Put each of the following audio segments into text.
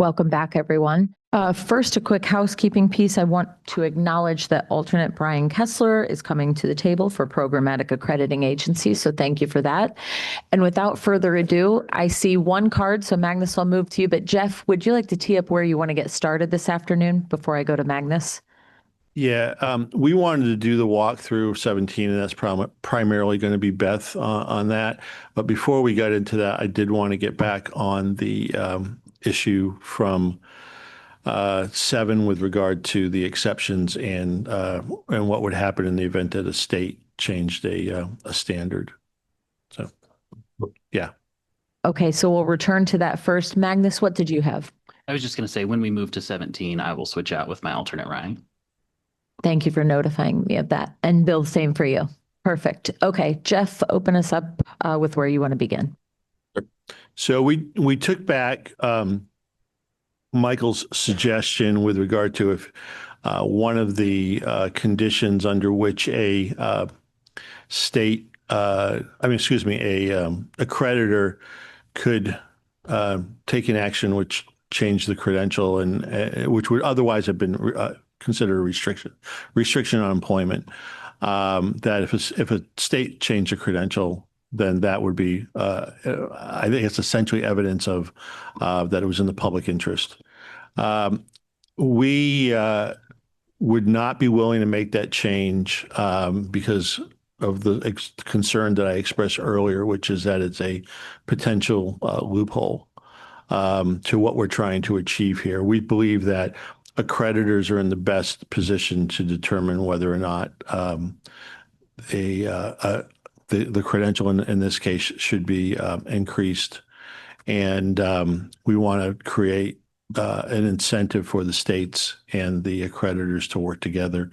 Welcome back, everyone. First, a quick housekeeping piece. I want to acknowledge that alternate Brian Kessler is coming to the table for Programmatic Accrediting Agency, so thank you for that. And without further ado, I see one card, so Magnus, I'll move to you. But Jeff, would you like to tee up where you want to get started this afternoon before I go to Magnus? Yeah, we wanted to do the walkthrough of 17, and that's primarily going to be Beth on that. But before we got into that, I did want to get back on the issue from 7 with regard to the exceptions and what would happen in the event that a state changed a standard. So, yeah. Okay, so we'll return to that first. Magnus, what did you have? I was just going to say, when we move to 17, I will switch out with my alternate Ryan. Thank you for notifying me of that. And Bill, same for you. Perfect. Okay, Jeff, open us up with where you want to begin. So we took back Michael's suggestion with regard to if one of the conditions under which a state, a creditor could take an action which changed the credential and which would otherwise have been considered a restriction on employment. That if a state changed a credential, then that would be, I think it's essentially evidence of that it was in the public interest. We would not be willing to make that change because of the concern that I expressed earlier, which is that it's a potential loophole to what we're trying to achieve here. We believe that accreditors are in the best position to determine whether or not the credential in this case should be increased. And we want to create an incentive for the states and the accreditors to work together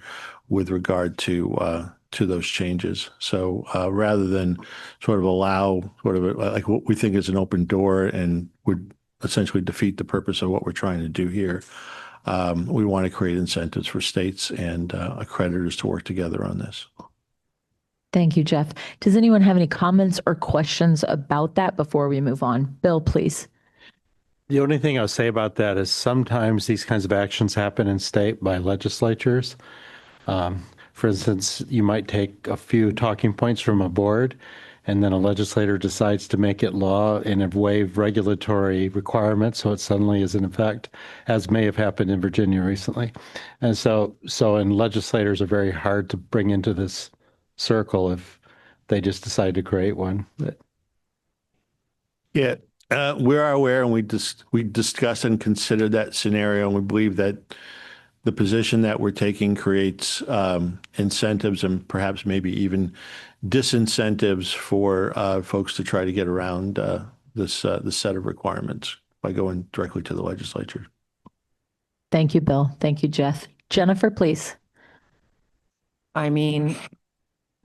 with regard to those changes. So rather than sort of allow like what we think is an open door and would essentially defeat the purpose of what we're trying to do here, we want to create incentives for states and accreditors to work together on this. Thank you, Jeff. Does anyone have any comments or questions about that before we move on? Bill, please. The only thing I'll say about that is sometimes these kinds of actions happen in state by legislatures. For instance, you might take a few talking points from a board, and then a legislator decides to make it law and waive regulatory requirements, so it suddenly is in effect, as may have happened in Virginia recently. And so legislators are very hard to bring into this circle if they just decide to create one. Yeah, we are aware, and we discussed and considered that scenario, and we believe that the position that we're taking creates incentives and perhaps maybe even disincentives for folks to try to get around this set of requirements by going directly to the legislature. Thank you, Bill. Thank you, Jeff. Jennifer, please. I mean,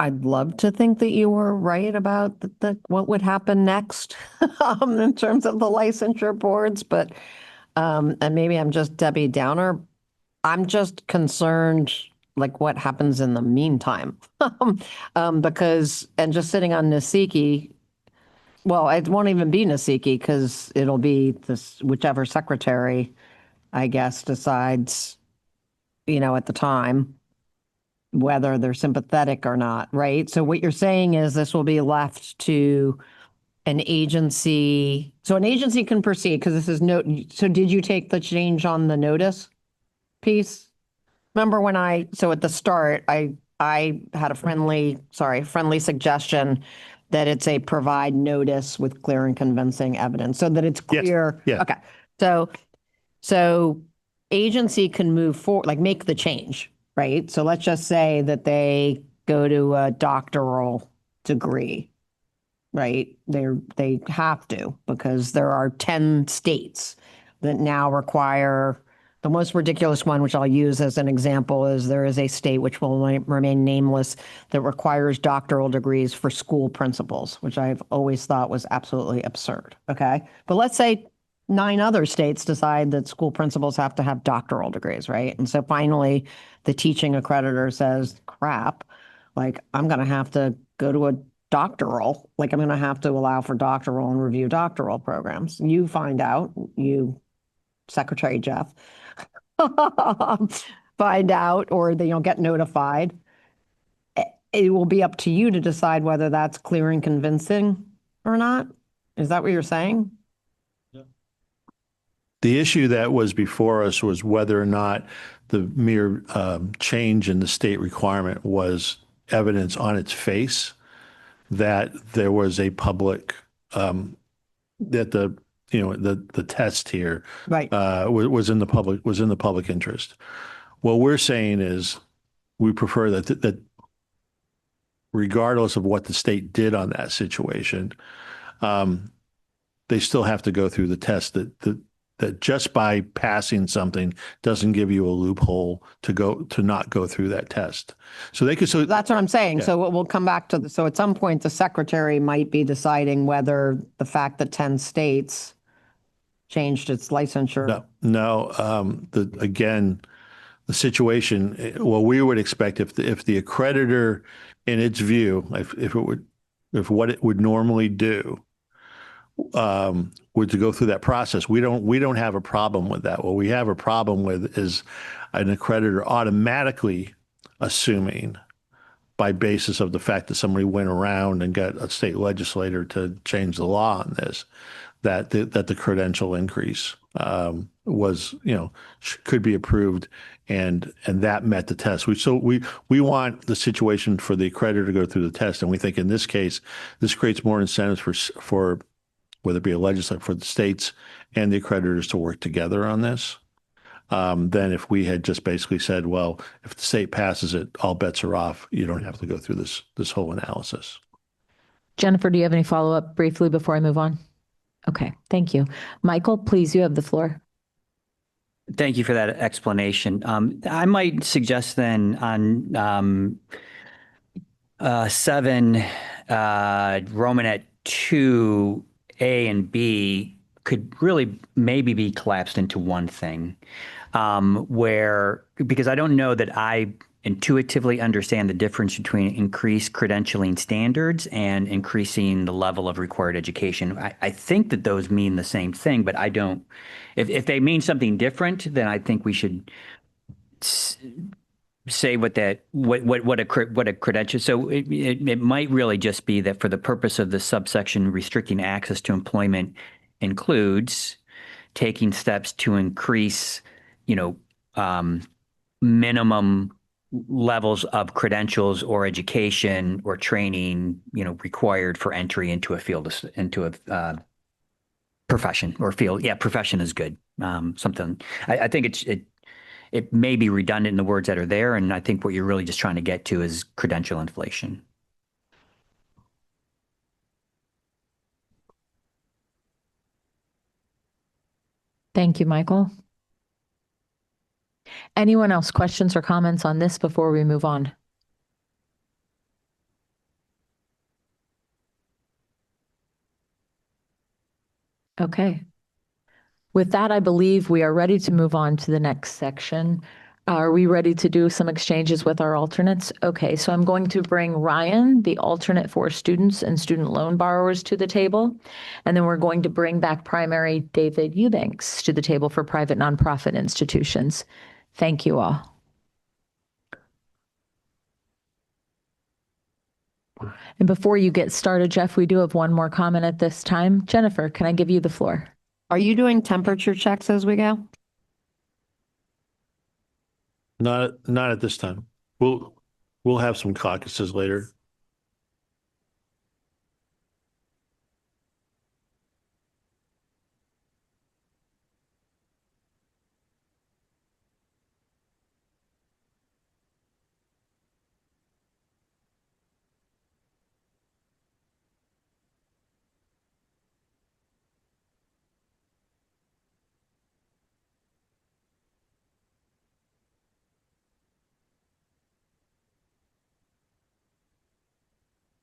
I'd love to think that you were right about what would happen next in terms of the licensure boards, but and maybe I'm just Debbie Downer. I'm just concerned like what happens in the meantime because just sitting on Nasiki, well, it won't even be Nasiki because it'll be this whichever secretary, I guess, decides, at the time whether they're sympathetic or not, right? So what you're saying is this will be left to an agency. So an agency can proceed because this is so did you take the change on the notice piece? Remember when so at the start, I had a friendly suggestion that it's a provide notice with clear and convincing evidence so that it's clear. Yes. Yeah. Okay. So agency can move forward, like make the change, right? So let's just say that they go to a doctoral degree, right? They have to because there are 10 states that now require. The most ridiculous one, which I'll use as an example, is there is a state which will remain nameless that requires doctoral degrees for school principals, which I've always thought was absolutely absurd. Okay. But let's say 9 other states decide that school principals have to have doctoral degrees, right? And so finally, the teaching accreditor says, crap, like I'm going to have to go to a doctoral, like I'm going to have to allow for doctoral and review doctoral programs. You find out, you Secretary Jeff, find out, or they, get notified, it will be up to you to decide whether that's clear and convincing or not. Is that what you're saying? The issue that was before us was whether or not the mere change in the state requirement was evidence on its face that there was a public, that the test here Right. was in the public interest. What we're saying is we prefer that regardless of what the state did on that situation, they still have to go through the test that just by passing something doesn't give you a loophole to not go through that test. So they could, so That's what I'm saying. Yeah. So we'll come back to so at some point, the secretary might be deciding whether the fact that 10 states changed its licensure. again, the situation, well, we would expect if the accreditor in its view, if what it would normally do, were to go through that process, we don't have a problem with that. What we have a problem with is an accreditor automatically assuming, by basis of the fact that somebody went around and got a state legislator to change the law on this, that the credential increase was, could be approved, and that met the test. We want the situation for the accreditor to go through the test, and we think in this case, this creates more incentives for whether it be a legislature, for the states and the accreditors to work together on this, than if we had just basically said, well, if the state passes it, all bets are off. You don't have to go through this whole analysis. Jennifer, do you have any follow-up briefly before I move on? Okay, thank you. Michael, please, you have the floor. Thank you for that explanation. I might suggest then on 7, Romanet 2, A and B could really maybe be collapsed into one thing, because I don't know that I intuitively understand the difference between increased credentialing standards and increasing the level of required education. I think that those mean the same thing, but I don't. If they mean something different, then I think we should say what a credential. So it might really just be that for the purpose of the subsection restricting access to employment includes taking steps to increase, minimum levels of credentials or education or training, required for entry into a field, into a profession or field. Yeah, profession is good. Something I think it may be redundant in the words that are there, and I think what you're really just trying to get to is credential inflation. Thank you, Michael. Anyone else, questions or comments on this before we move on? Okay. With that, I believe we are ready to move on to the next section. Are we ready to do some exchanges with our alternates? Okay, so I'm going to bring Ryan, the alternate for students and student loan borrowers, to the table. And then we're going to bring back primary David Eubanks to the table for private nonprofit institutions. Thank you all. And before you get started, Jeff, we do have one more comment at this time. Jennifer, can I give you the floor? Are you doing temperature checks as we go? Not at this time. We'll have some caucuses later.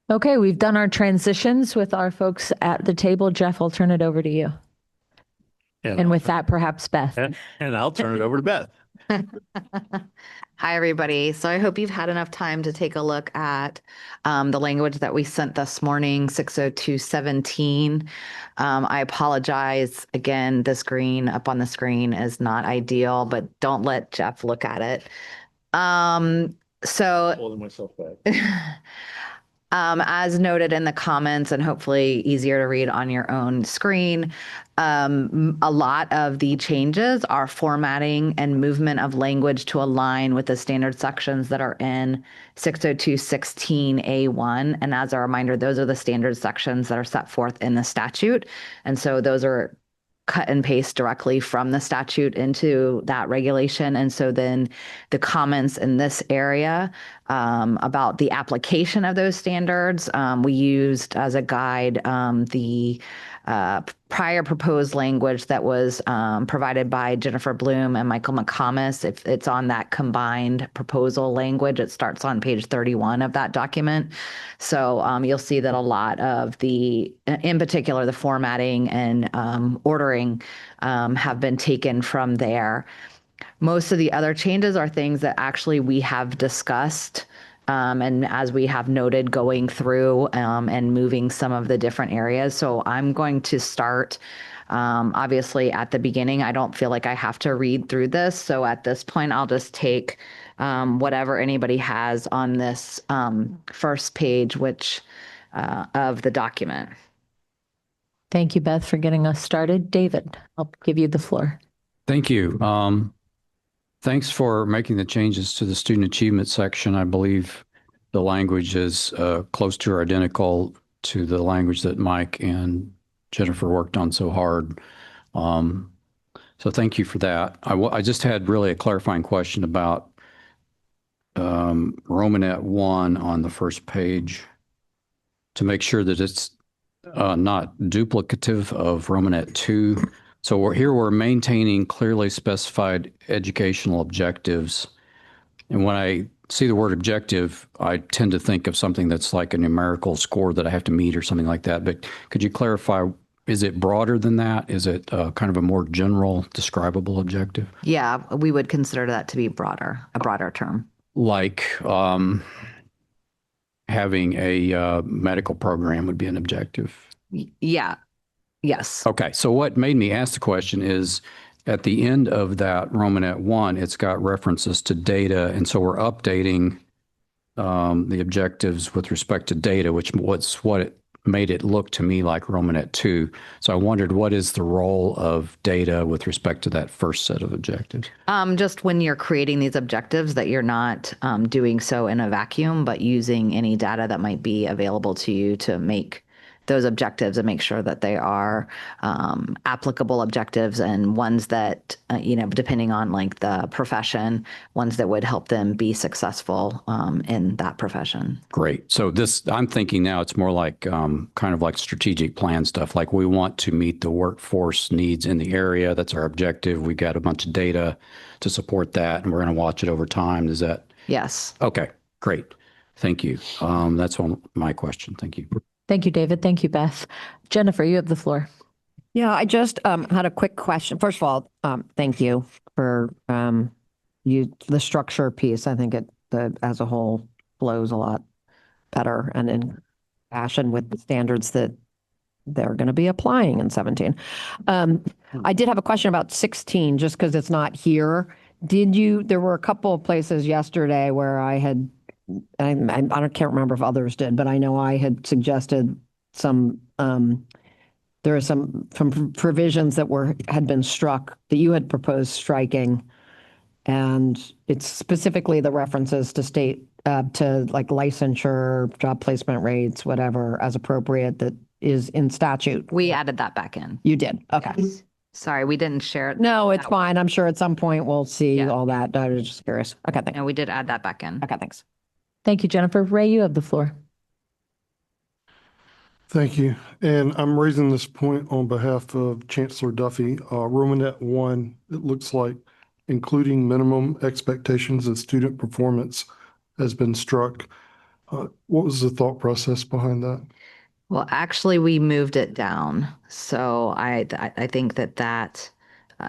Okay, we've done our transitions with our folks at the table. Jeff, I'll turn it over to you. And with that, perhaps Beth. And I'll turn it over to Beth. Hi, everybody. So I hope you've had enough time to take a look at the language that we sent this morning, 60217. I apologize. Again, this green up on the screen is not ideal, but don't let Jeff look at it. So Holding myself back. as noted in the comments and hopefully easier to read on your own screen, a lot of the changes are formatting and movement of language to align with the standard sections that are in 602.16a1. And as a reminder, those are the standard sections that are set forth in the statute. And so those are cut and paste directly from the statute into that regulation. And so then the comments in this area about the application of those standards, we used as a guide the prior proposed language that was provided by Jennifer Bloom and Michael McComas. If it's on that combined proposal language, it starts on page 31 of that document. So you'll see that a lot of the, in particular, the formatting and ordering have been taken from there. Most of the other changes are things that actually we have discussed. And as we have noted, going through and moving some of the different areas. So I'm going to start, obviously, at the beginning. I don't feel like I have to read through this. So at this point, I'll just take whatever anybody has on this first page, which of the document. Thank you, Beth, for getting us started. David, I'll give you the floor. Thank you. Thanks for making the changes to the student achievement section. I believe the language is close to or identical to the language that Mike and Jennifer worked on so hard. So thank you for that. I just had really a clarifying question about Romanet 1 on the first page to make sure that it's not duplicative of Romanet 2. So we're maintaining clearly specified educational objectives. And when I see the word objective, I tend to think of something that's like a numerical score that I have to meet or something like that. But could you clarify, is it broader than that? Is it kind of a more general describable objective? Yeah, we would consider that to be a broader term. Like having a medical program would be an objective. Yeah. Yes. Okay, so what made me ask the question is at the end of that Romanet 1, it's got references to data, and so we're updating the objectives with respect to data, which was what it made it look to me like Romanet 2. So I wondered, what is the role of data with respect to that first set of objectives? Just when you're creating these objectives, that you're not doing so in a vacuum, but using any data that might be available to you to make those objectives and make sure that they are applicable objectives and ones that, depending on like the profession, ones that would help them be successful in that profession. Great. So I'm thinking now it's more like kind of like strategic plan stuff. Like we want to meet the workforce needs in the area. That's our objective. We got a bunch of data to support that, and we're going to watch it over time. Is that? Yes. Okay, great. Thank you. That's all my question. Thank you. Thank you, David. Thank you, Beth. Jennifer, you have the floor. Yeah, I just had a quick question. First of all, thank you for the structure piece. I think as a whole flows a lot better and in fashion with the standards that they're going to be applying in 17. I did have a question about 16, just because it's not here. There were a couple of places yesterday where I can't remember if others did, but I know I had suggested there are some provisions that had been struck that you had proposed striking. And it's specifically the references to state, to like licensure, job placement rates, whatever, as appropriate, that is in statute. We added that back in. You did. Okay. Yes. Sorry, we didn't share it. No, it's that fine. I'm sure at some point we'll see Yeah. all that. I was just curious. Okay, thanks. No, we did add that back in. Okay, thanks. Thank you, Jennifer. Ray, you have the floor. Thank you. And I'm raising this point on behalf of Chancellor Duffy. Romanet 1, it looks like including minimum expectations of student performance has been struck. What was the thought process behind that? Well, actually, we moved it down. So I think that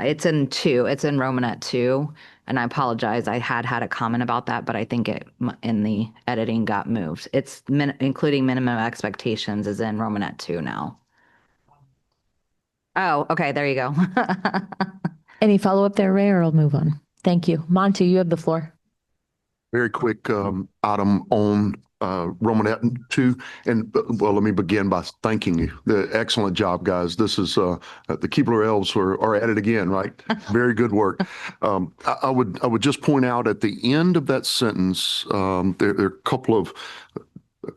it's in 2. It's in Romanet 2. And I apologize, I had a comment about that, but I think it in the editing got moved. It's including minimum expectations is in Romanet 2 now. Oh, okay, there you go. Any follow-up there, Ray, or I'll move on? Thank you. Monty, you have the floor. Very quick item on Romanet 2. And well, let me begin by thanking you. The excellent job, guys. This is the Keebler Elves are at it again, right? Very good work. I would just point out at the end of that sentence, there are a couple of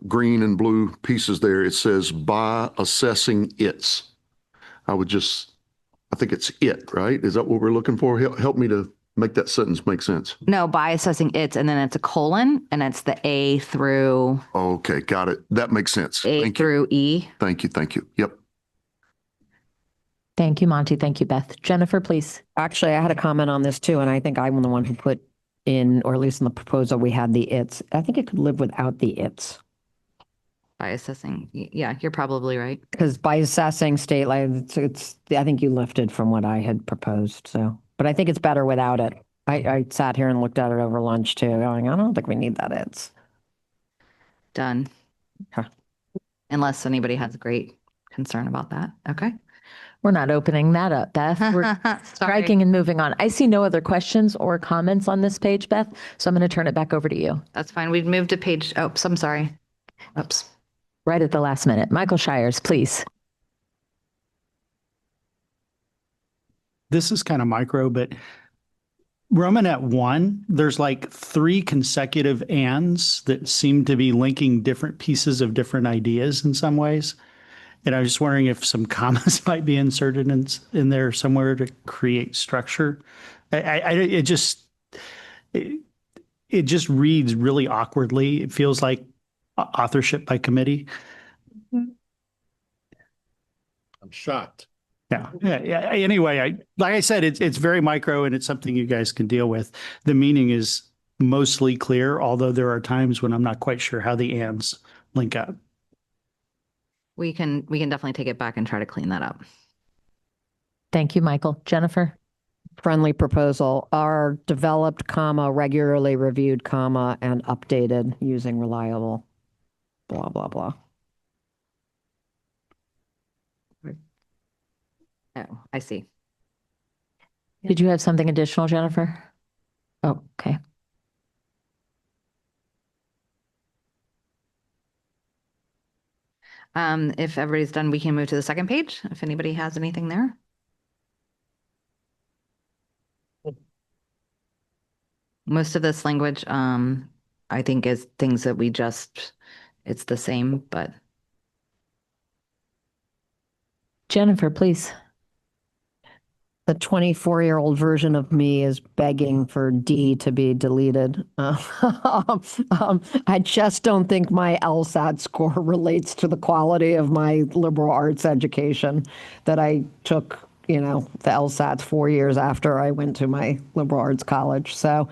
green and blue pieces there. It says by assessing its. I think it's it, right? Is that what we're looking for? Help me to make that sentence make sense. No, by assessing its, and then it's a colon, and it's the A through Okay, got it. That makes sense. A Thank you. through E. Thank you. Thank you. Yep. Thank you, Monty. Thank you, Beth. Jennifer, please. Actually, I had a comment on this too, and I think I'm the one who put in, or at least in the proposal, we had the its. I think it could live without the its. By assessing, yeah, you're probably right. Because by assessing state, like I think you lifted from what I had proposed. So, but I think it's better without it. I sat here and looked at it over lunch too, going, I don't think we need that it's. Done. Huh. Unless anybody has a great concern about that. Okay. We're not opening that up, Beth. We're striking and moving on. I see no other questions or comments on this page, Beth, so I'm going to turn it back over to you. That's fine. We've moved to page, oops, I'm sorry. Oops. Right at the last minute. Michael Shires, please. This is kind of micro, but Romanet 1, there's like 3 consecutive ands that seem to be linking different pieces of different ideas in some ways. And I was just wondering if some commas might be inserted in there somewhere to create structure. It just reads really awkwardly. It feels like authorship by committee. I'm shocked. Yeah. Anyway, like I said, it's very micro and it's something you guys can deal with. The meaning is mostly clear, although there are times when I'm not quite sure how the ands link up. We can definitely take it back and try to clean that up. Thank you, Michael. Jennifer? Friendly proposal are developed, comma, regularly reviewed, comma, and updated using reliable, blah, blah, blah. Oh, I see. Did you have something additional, Jennifer? Oh, okay. If everybody's done, we can move to the second page, if anybody has anything there. Most of this language, I think is things that it's the same, but. Jennifer, please. The 24-year-old version of me is begging for D to be deleted. I just don't think my LSAT score relates to the quality of my liberal arts education that I took, the LSATs 4 years after I went to my liberal arts college. So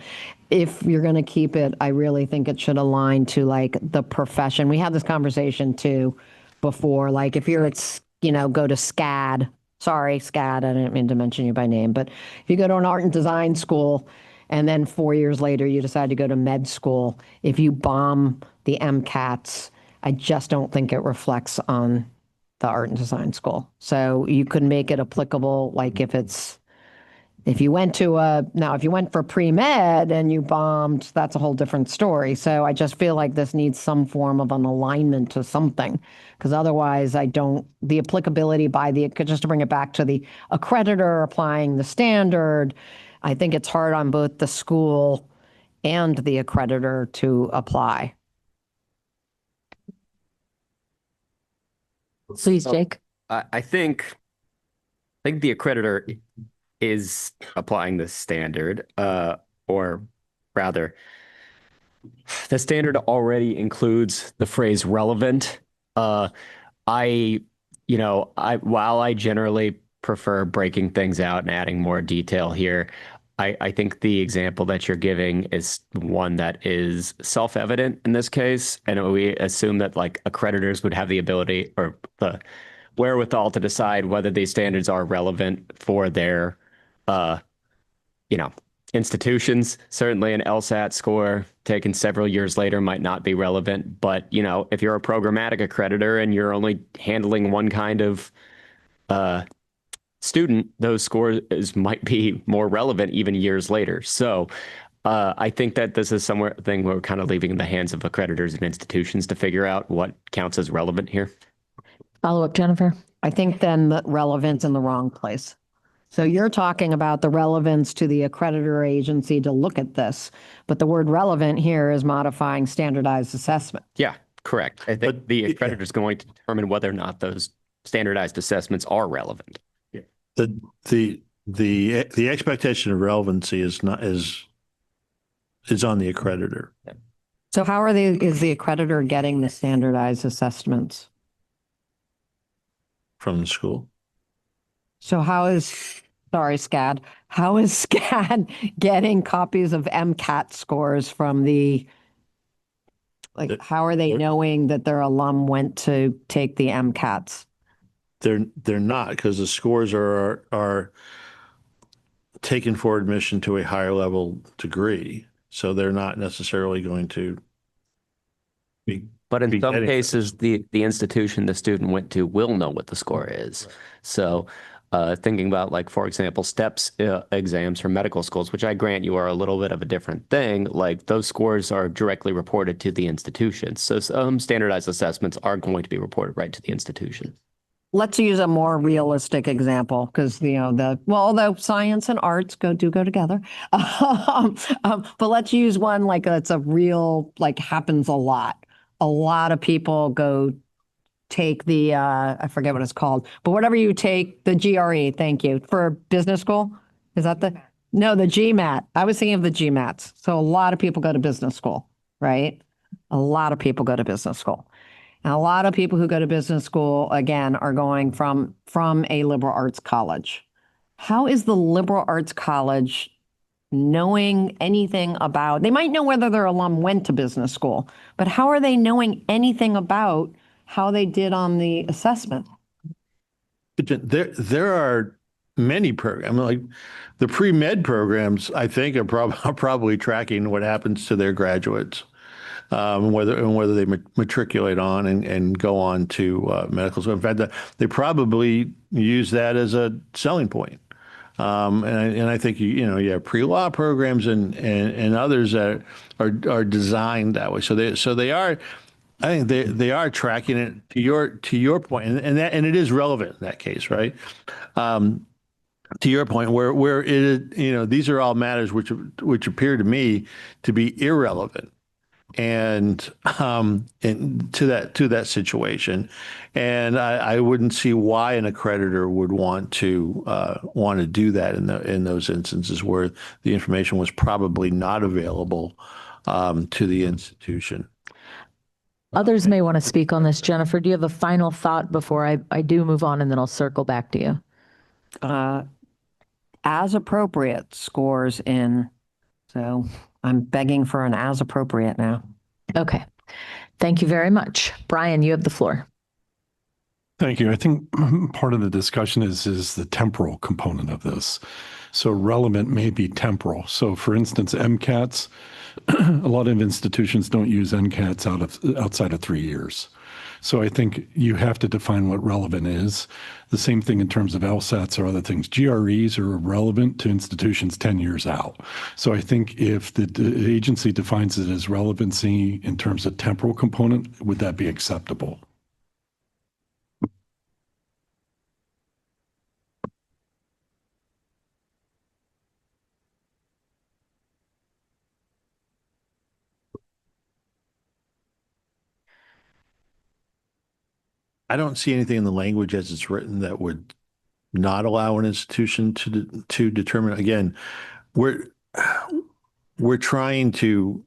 if you're going to keep it, I really think it should align to like the profession. We had this conversation too before, like if you're at, go to SCAD. Sorry, SCAD, I didn't mean to mention you by name, but if you go to an art and design school and then 4 years later you decide to go to med school, if you bomb the MCATs, I just don't think it reflects on the art and design school. So you could make it applicable, like if you went for pre-med and you bombed, that's a whole different story. So I just feel like this needs some form of an alignment to something, because otherwise the applicability just to bring it back to the accreditor applying the standard, I think it's hard on both the school and the accreditor to apply. Please, Jake. I think the accreditor is applying the standard, or rather, the standard already includes the phrase relevant. While I generally prefer breaking things out and adding more detail here, I think the example that you're giving is one that is self-evident in this case, and we assume that like accreditors would have the ability or the wherewithal to decide whether these standards are relevant for their institutions. Certainly an LSAT score taken several years later might not be relevant, but if you're a programmatic accreditor and you're only handling one kind of student, those scores might be more relevant even years later. So I think that this is something we're kind of leaving in the hands of accreditors and institutions to figure out what counts as relevant here. Follow up, Jennifer. I think then the relevance in the wrong place. So you're talking about the relevance to the accreditor agency to look at this, but the word relevant here is modifying standardized assessment. Yeah, correct. I think the accreditor is going to determine whether or not those standardized assessments are relevant. The expectation of relevancy is on the accreditor. So how is the accreditor getting the standardized assessments? From the school. So how is SCAD getting copies of MCAT scores from how are they knowing that their alum went to take the MCATs? They're not, because the scores are taken for admission to a higher level degree. So they're not necessarily going to be. But in some cases, the institution the student went to will know what the score is. So thinking about, like, for example, STEPS exams for medical schools, which I grant you are a little bit of a different thing, like those scores are directly reported to the institution. So some standardized assessments are going to be reported right to the institution. Let's use a more realistic example because, although science and arts go together. But let's use one like that's a real, happens a lot. A lot of people go take the, I forget what it's called, but whatever you take, the GRE, thank you, for business school. Is that the GMAT. I was thinking of the GMATs. So a lot of people go to business school, right? A lot of people go to business school. And a lot of people who go to business school, again, are going from a liberal arts college. How is the liberal arts college knowing anything about, they might know whether their alum went to business school, but how are they knowing anything about how they did on the assessment? There are many programs, like the pre-med programs, I think are probably tracking what happens to their graduates, whether they matriculate on and go on to medical school. In fact, they probably use that as a selling point. And I think you have pre-law programs and others that are designed that way. So they are, I think they are tracking it to your point, and it is relevant in that case, right? To your point, where it is, these are all matters which appear to me to be irrelevant. And to that situation, and I wouldn't see why an accreditor would want to do that in those instances where the information was probably not available to the institution. Others may want to speak on this. Jennifer, do you have a final thought before I do move on, and then I'll circle back to you? As appropriate scores in. So I'm begging for an as appropriate now. Okay. Thank you very much. Brian, you have the floor. Thank you. I think part of the discussion is the temporal component of this. So relevant may be temporal. So for instance, MCATs, a lot of institutions don't use MCATs outside of 3 years. So I think you have to define what relevant is. The same thing in terms of LSATs or other things. GREs are relevant to institutions 10 years out. So I think if the agency defines it as relevancy in terms of temporal component, would that be acceptable? I don't see anything in the language as it's written that would not allow an institution to determine. Again, we're trying to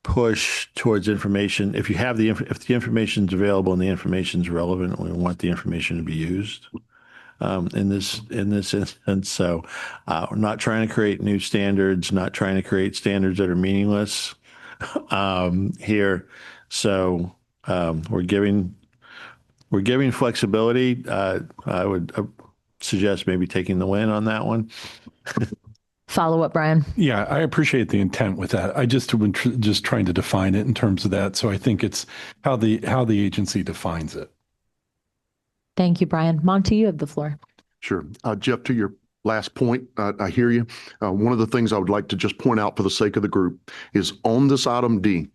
push towards information. If the information is available and the information is relevant, we want the information to be used in this instance. So we're not trying to create new standards, not trying to create standards that are meaningless here. So we're giving flexibility. I would suggest maybe taking the win on that one. Follow-up, Brian. Yeah, I appreciate the intent with that. I just been just trying to define it in terms of that. So I think it's how the agency defines it. Thank you, Brian. Monty, you have the floor. Sure. Jeff, to your last point, I hear you. One of the things I would like to just point out for the sake of the group is on this item D,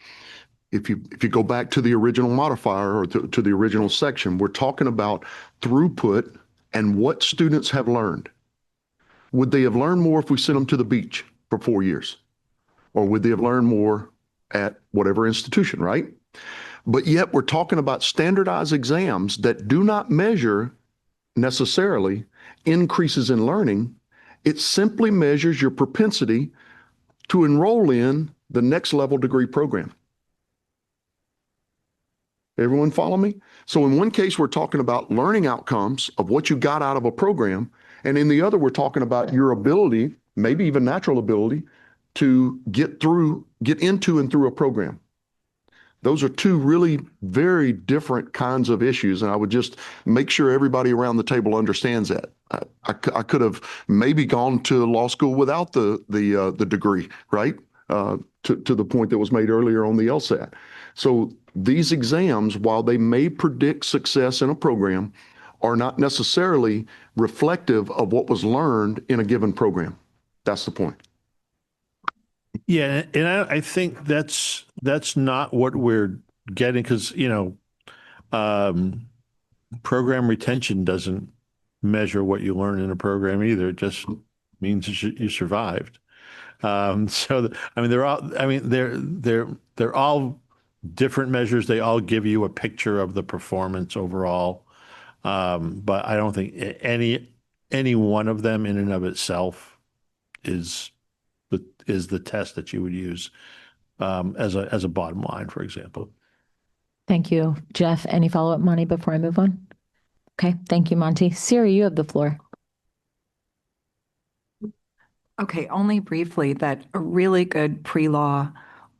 if you go back to the original modifier or to the original section, we're talking about throughput and what students have learned. Would they have learned more if we sent them to the beach for 4 years? Or would they have learned more at whatever institution, right? But yet we're talking about standardized exams that do not measure necessarily increases in learning. It simply measures your propensity to enroll in the next level degree program. Everyone follow me? So in one case, we're talking about learning outcomes of what you got out of a program. And in the other, we're talking about your ability, maybe even natural ability, to get into and through a program. Those are two really very different kinds of issues. And I would just make sure everybody around the table understands that. I could have maybe gone to law school without the degree, right? To the point that was made earlier on the LSAT. So these exams, while they may predict success in a program, are not necessarily reflective of what was learned in a given program. That's the point. Yeah, and I think that's not what we're getting, because program retention doesn't measure what you learn in a program either. It just means you survived. They're all different measures. They all give you a picture of the performance overall. But I don't think any one of them in and of itself is the test that you would use as a bottom line, for example. Thank you. Jeff, any follow-up, Monty, before I move on? Okay, thank you, Monty. Siri, you have the floor. Okay, only briefly that a really good pre-law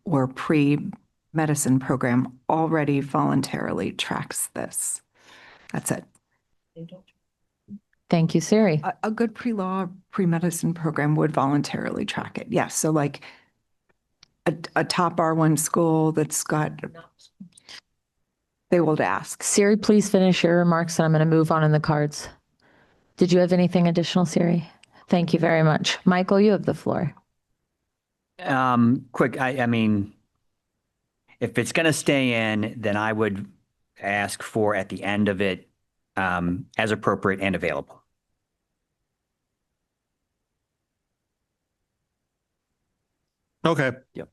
or pre-medicine program already voluntarily tracks this. That's it. Thank you, Siri. A good pre-law, pre-medicine program would voluntarily track it. Yes, so like a top R1 school that's got, they will ask. Siri, please finish your remarks, and I'm going to move on in the cards. Did you have anything additional, Siri? Thank you very much. Michael, you have the floor. Quick, I mean, if it's going to stay in, then I would ask for at the end of it, as appropriate and available. Okay. Yep.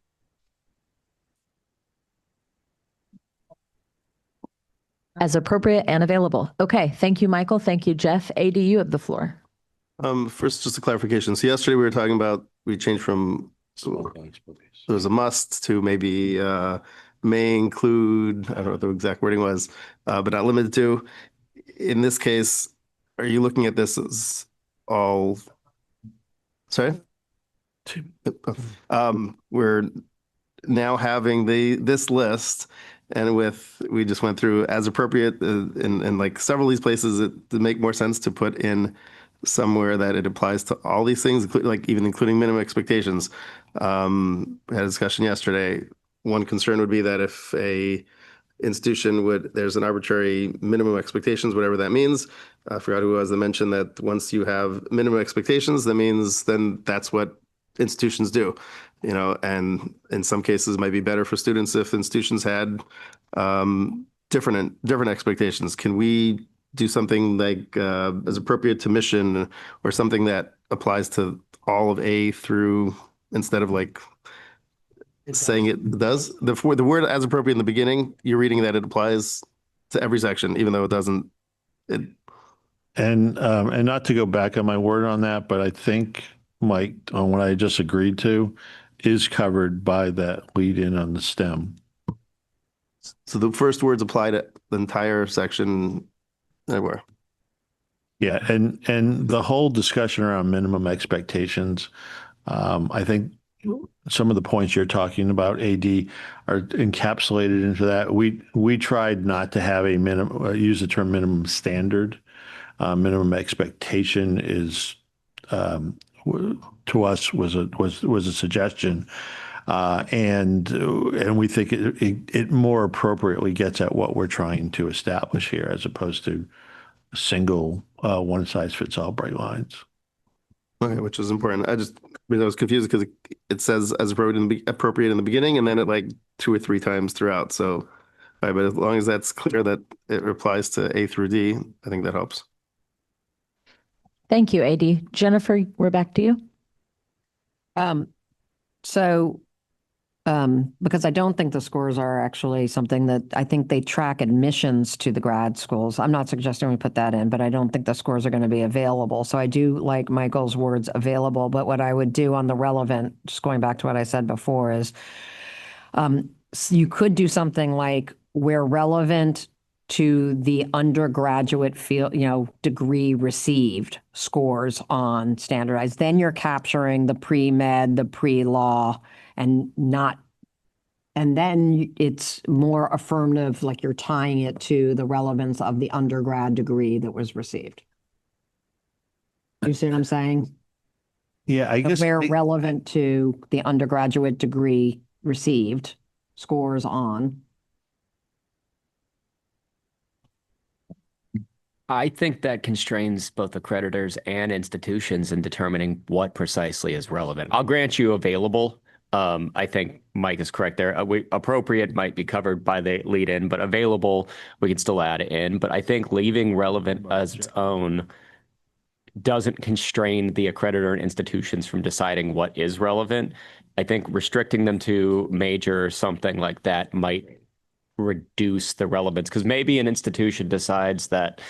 As appropriate and available. Okay. Thank you, Michael. Thank you, Jeff. AD, you have the floor. First, just a clarification. So yesterday we were talking about, we changed from, there was a must to maybe may include, I don't know what the exact wording was, but not limited to. In this case, are you looking at this as all, sorry? We're now having this list, and we just went through as appropriate in like several of these places it make more sense to put in somewhere that it applies to all these things, including minimum expectations. We had a discussion yesterday. One concern would be that if a institution there's an arbitrary minimum expectations, whatever that means. I forgot who it was that mentioned that once you have minimum expectations, that means then that's what institutions do, and in some cases it might be better for students if institutions had different expectations. Can we do something like as appropriate to mission, or something that applies to all of A through, instead of like saying it does? The word as appropriate in the beginning, you're reading that it applies to every section, even though it doesn't. And not to go back on my word on that, but I think, Mike, on what I just agreed to, is covered by that lead in on the STEM. So the first words apply to the entire section everywhere. Yeah, and the whole discussion around minimum expectations, I think some of the points you're talking about, AD, are encapsulated into that. We tried not to have use the term minimum standard. Minimum expectation is to us was a suggestion. And we think it more appropriately gets at what we're trying to establish here, as opposed to single one size fits all bright lines. Okay, which is important. I was confused because it says as appropriate in the beginning, and then it like 2 or 3 times throughout. So, but as long as that's clear that it applies to A through D, I think that helps. Thank you, AD. Jennifer, we're back to you. So, because I don't think the scores are actually something that I think they track admissions to the grad schools. I'm not suggesting we put that in, but I don't think the scores are going to be available. So I do like Michael's words available, but what I would do on the relevant, just going back to what I said before, is so you could do something like where relevant to the undergraduate field, degree received scores on standardized, then you're capturing the pre-med, the pre-law, and then it's more affirmative, like you're tying it to the relevance of the undergrad degree that was received. You see what I'm saying? Yeah, I guess Where relevant to the undergraduate degree received scores on. I think that constrains both accreditors and institutions in determining what precisely is relevant. I'll grant you available. I think Mike is correct there. Appropriate might be covered by the lead in, but available, we can still add it in. But I think leaving relevant as its own doesn't constrain the accreditor and institutions from deciding what is relevant. I think restricting them to major or something like that might reduce the relevance, because maybe an institution decides that,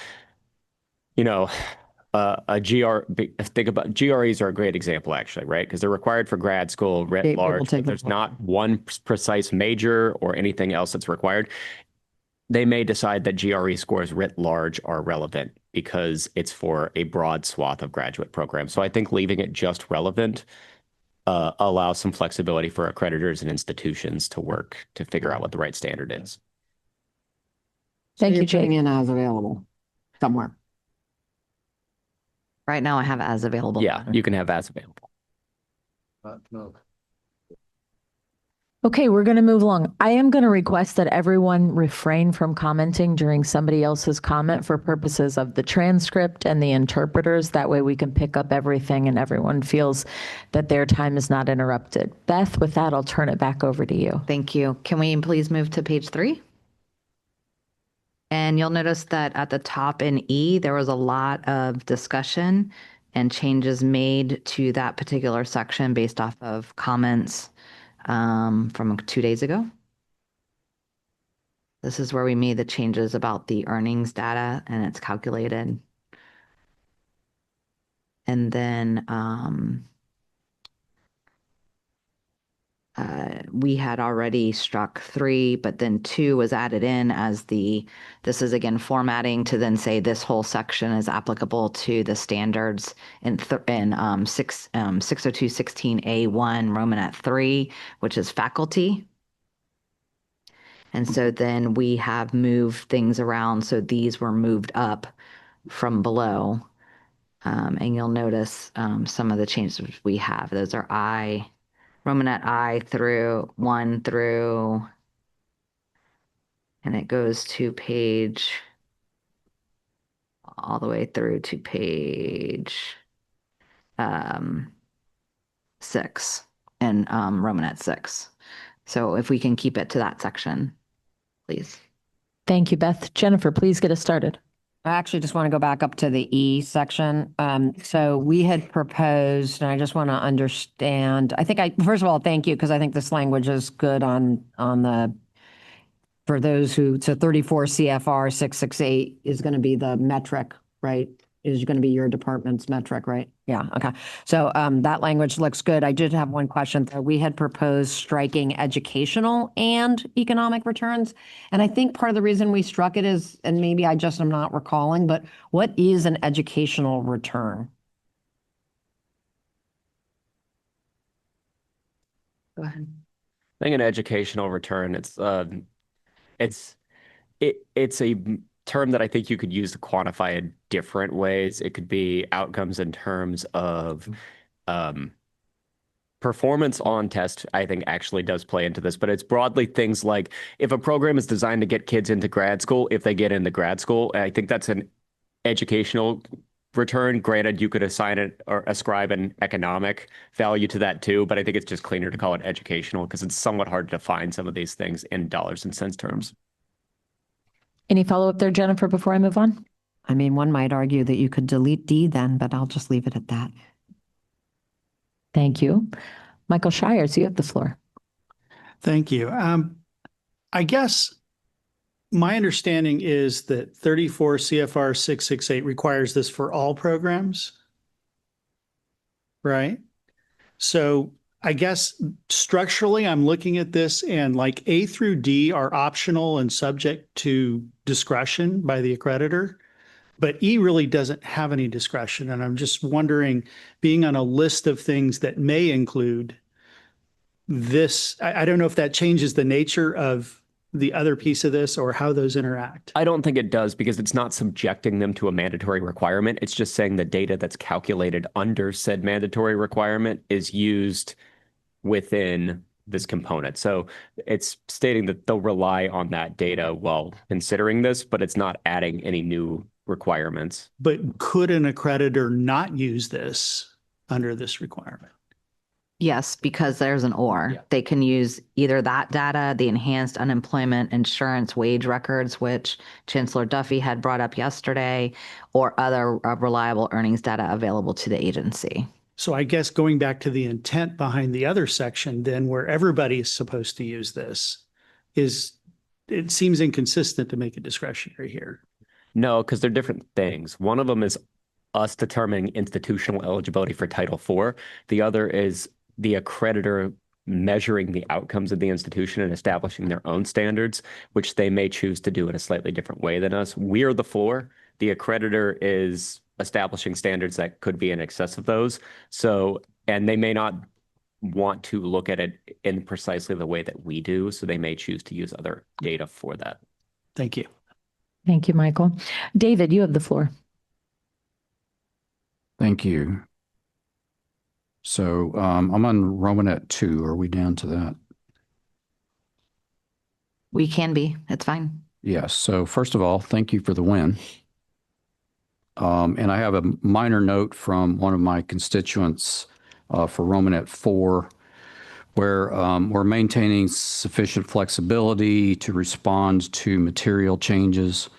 think about GREs are a great example, actually, right? Because they're required for grad school writ large, but there's not one precise major or anything else that's required. They may decide that GRE scores writ large are relevant because it's for a broad swath of graduate programs. So I think leaving it just relevant allows some flexibility for accreditors and institutions to work to figure out what the right standard is. Thank you, Jake. Jake. In as available somewhere. Right now I have as available. Yeah, you can have as available. No. Okay, we're going to move along. I am going to request that everyone refrain from commenting during somebody else's comment for purposes of the transcript and the interpreters. That way we can pick up everything and everyone feels that their time is not interrupted. Beth, with that, I'll turn it back over to you. Thank you. Can we please move to page 3? And you'll notice that at the top in E, there was a lot of discussion and changes made to that particular section based off of comments from 2 days ago. This is where we made the changes about the earnings data and it's calculated. And then we had already struck 3, but then 2 was added in as this is again formatting to then say this whole section is applicable to the standards in 602.16A1 Romanet 3, which is faculty. And so then we have moved things around. So these were moved up from below. And you'll notice some of the changes we have. Those are Romanet I through 1 through, and it goes to page, all the way through to page 6 and Romanet 6. So if we can keep it to that section, please. Thank you, Beth. Jennifer, please get us started. I actually just want to go back up to the E section. So we had proposed, and I just want to understand, first of all, thank you, because I think this language is good for those who, so 34 CFR 668 is going to be the metric, right? Is going to be your department's metric, right? Yeah, okay. So that language looks good. I did have one question though. We had proposed striking educational and economic returns. And I think part of the reason we struck it is, and maybe I just am not recalling, but what is an educational return? Go ahead. I think an educational return, it's a term that I think you could use to quantify in different ways. It could be outcomes in terms of performance on test, I think, actually does play into this, but it's broadly things like if a program is designed to get kids into grad school, if they get into grad school, I think that's an educational return. Granted, you could assign it or ascribe an economic value to that too, but I think it's just cleaner to call it educational because it's somewhat hard to define some of these things in dollars and cents terms. Any follow-up there, Jennifer, before I move on? I mean, one might argue that you could delete D then, but I'll just leave it at that. Thank you. Michael Shires, you have the floor. Thank you. I guess my understanding is that 34 CFR 668 requires this for all programs, right? So I guess structurally, I'm looking at this and like A through D are optional and subject to discretion by the accreditor. But E really doesn't have any discretion. And I'm just wondering, being on a list of things that may include this, I don't know if that changes the nature of the other piece of this or how those interact. I don't think it does because it's not subjecting them to a mandatory requirement. It's just saying the data that's calculated under said mandatory requirement is used within this component. So it's stating that they'll rely on that data while considering this, but it's not adding any new requirements. But could an accreditor not use this under this requirement? Yes, because there's an or. Yeah. They can use either that data, the enhanced unemployment insurance wage records, which Chancellor Duffy had brought up yesterday, or other reliable earnings data available to the agency. So I guess going back to the intent behind the other section, then where everybody is supposed to use this it seems inconsistent to make it discretionary here. No, because they're different things. One of them is us determining institutional eligibility for Title IV. The other is the accreditor measuring the outcomes of the institution and establishing their own standards, which they may choose to do in a slightly different way than us. We're the floor. The accreditor is establishing standards that could be in excess of those. So, and they may not want to look at it in precisely the way that we do. So they may choose to use other data for that. Thank you. Thank you, Michael. David, you have the floor. Thank you. So I'm on Romanet 2. Are we down to that? We can be. It's fine. Yes. So first of all, thank you for the win. And I have a minor note from one of my constituents for Romanet 4, where we're maintaining sufficient flexibility to respond to material changes.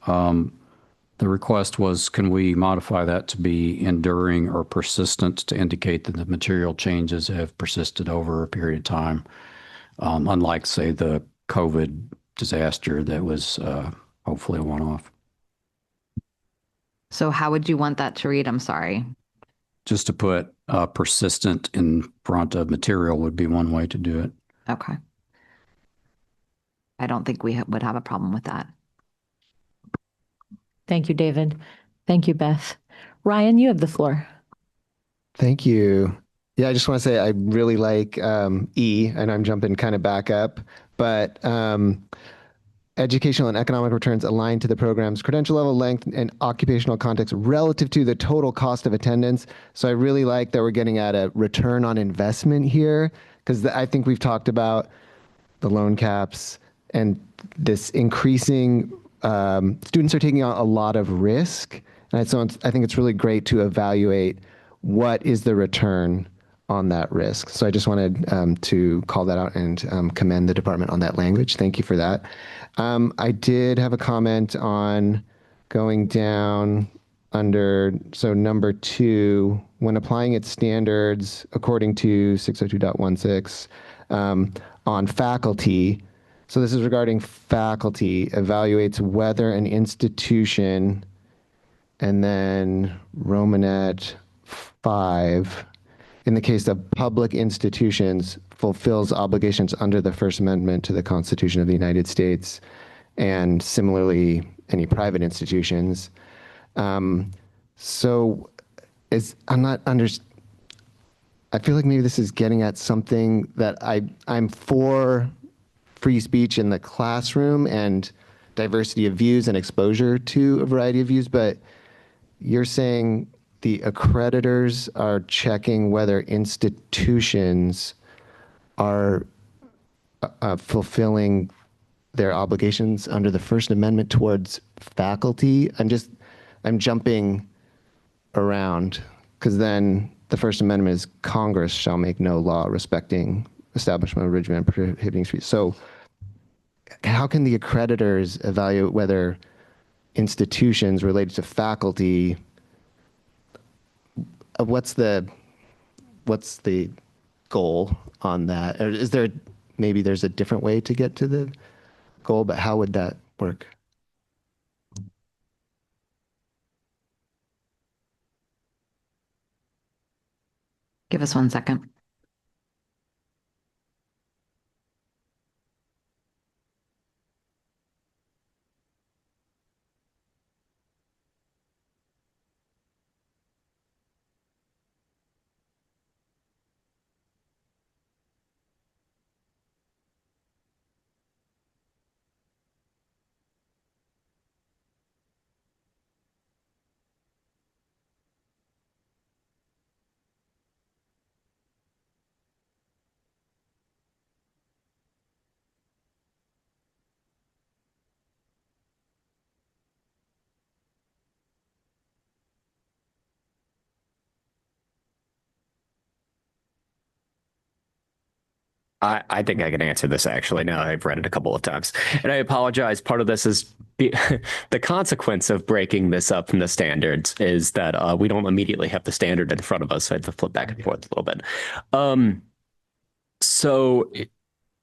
The request was, can we modify that to be enduring or persistent to indicate that the material changes have persisted over a period of time, unlike, say, the COVID disaster that was hopefully a one-off. So how would you want that to read? I'm sorry. Just to put persistent in front of material would be one way to do it. Okay. I don't think we would have a problem with that. Thank you, David. Thank you, Beth. Ryan, you have the floor. Thank you. Yeah, I just want to say I really like E, and I'm jumping kind of back up, but educational and economic returns aligned to the program's credential level, length, and occupational context relative to the total cost of attendance. So I really like that we're getting at a return on investment here, because I think we've talked about the loan caps and this increasing, students are taking on a lot of risk. And so I think it's really great to evaluate what is the return on that risk. So I just wanted to call that out and commend the department on that language. Thank you for that. I did have a comment on going down under, so number 2, when applying its standards according to 602.16 on faculty. So this is regarding faculty, evaluates whether an institution, and then Romanet 5, in the case of public institutions, fulfills obligations under the First Amendment to the Constitution of the United States, and similarly, any private institutions. So I feel like maybe this is getting at something that I'm for free speech in the classroom and diversity of views and exposure to a variety of views, but you're saying the accreditors are checking whether institutions are fulfilling their obligations under the First Amendment towards faculty. I'm jumping around because then the First Amendment is Congress shall make no law respecting establishment, abridgment, and prohibiting speech. So how can the accreditors evaluate whether institutions related to faculty, what's the goal on that? Or is there, maybe there's a different way to get to the goal, but how would that work? Give us 1 second. I think I can answer this actually. Now I've read it a couple of times, and I apologize. Part of this is the consequence of breaking this up from the standards is that we don't immediately have the standard in front of us. So I have to flip back and forth a little bit. So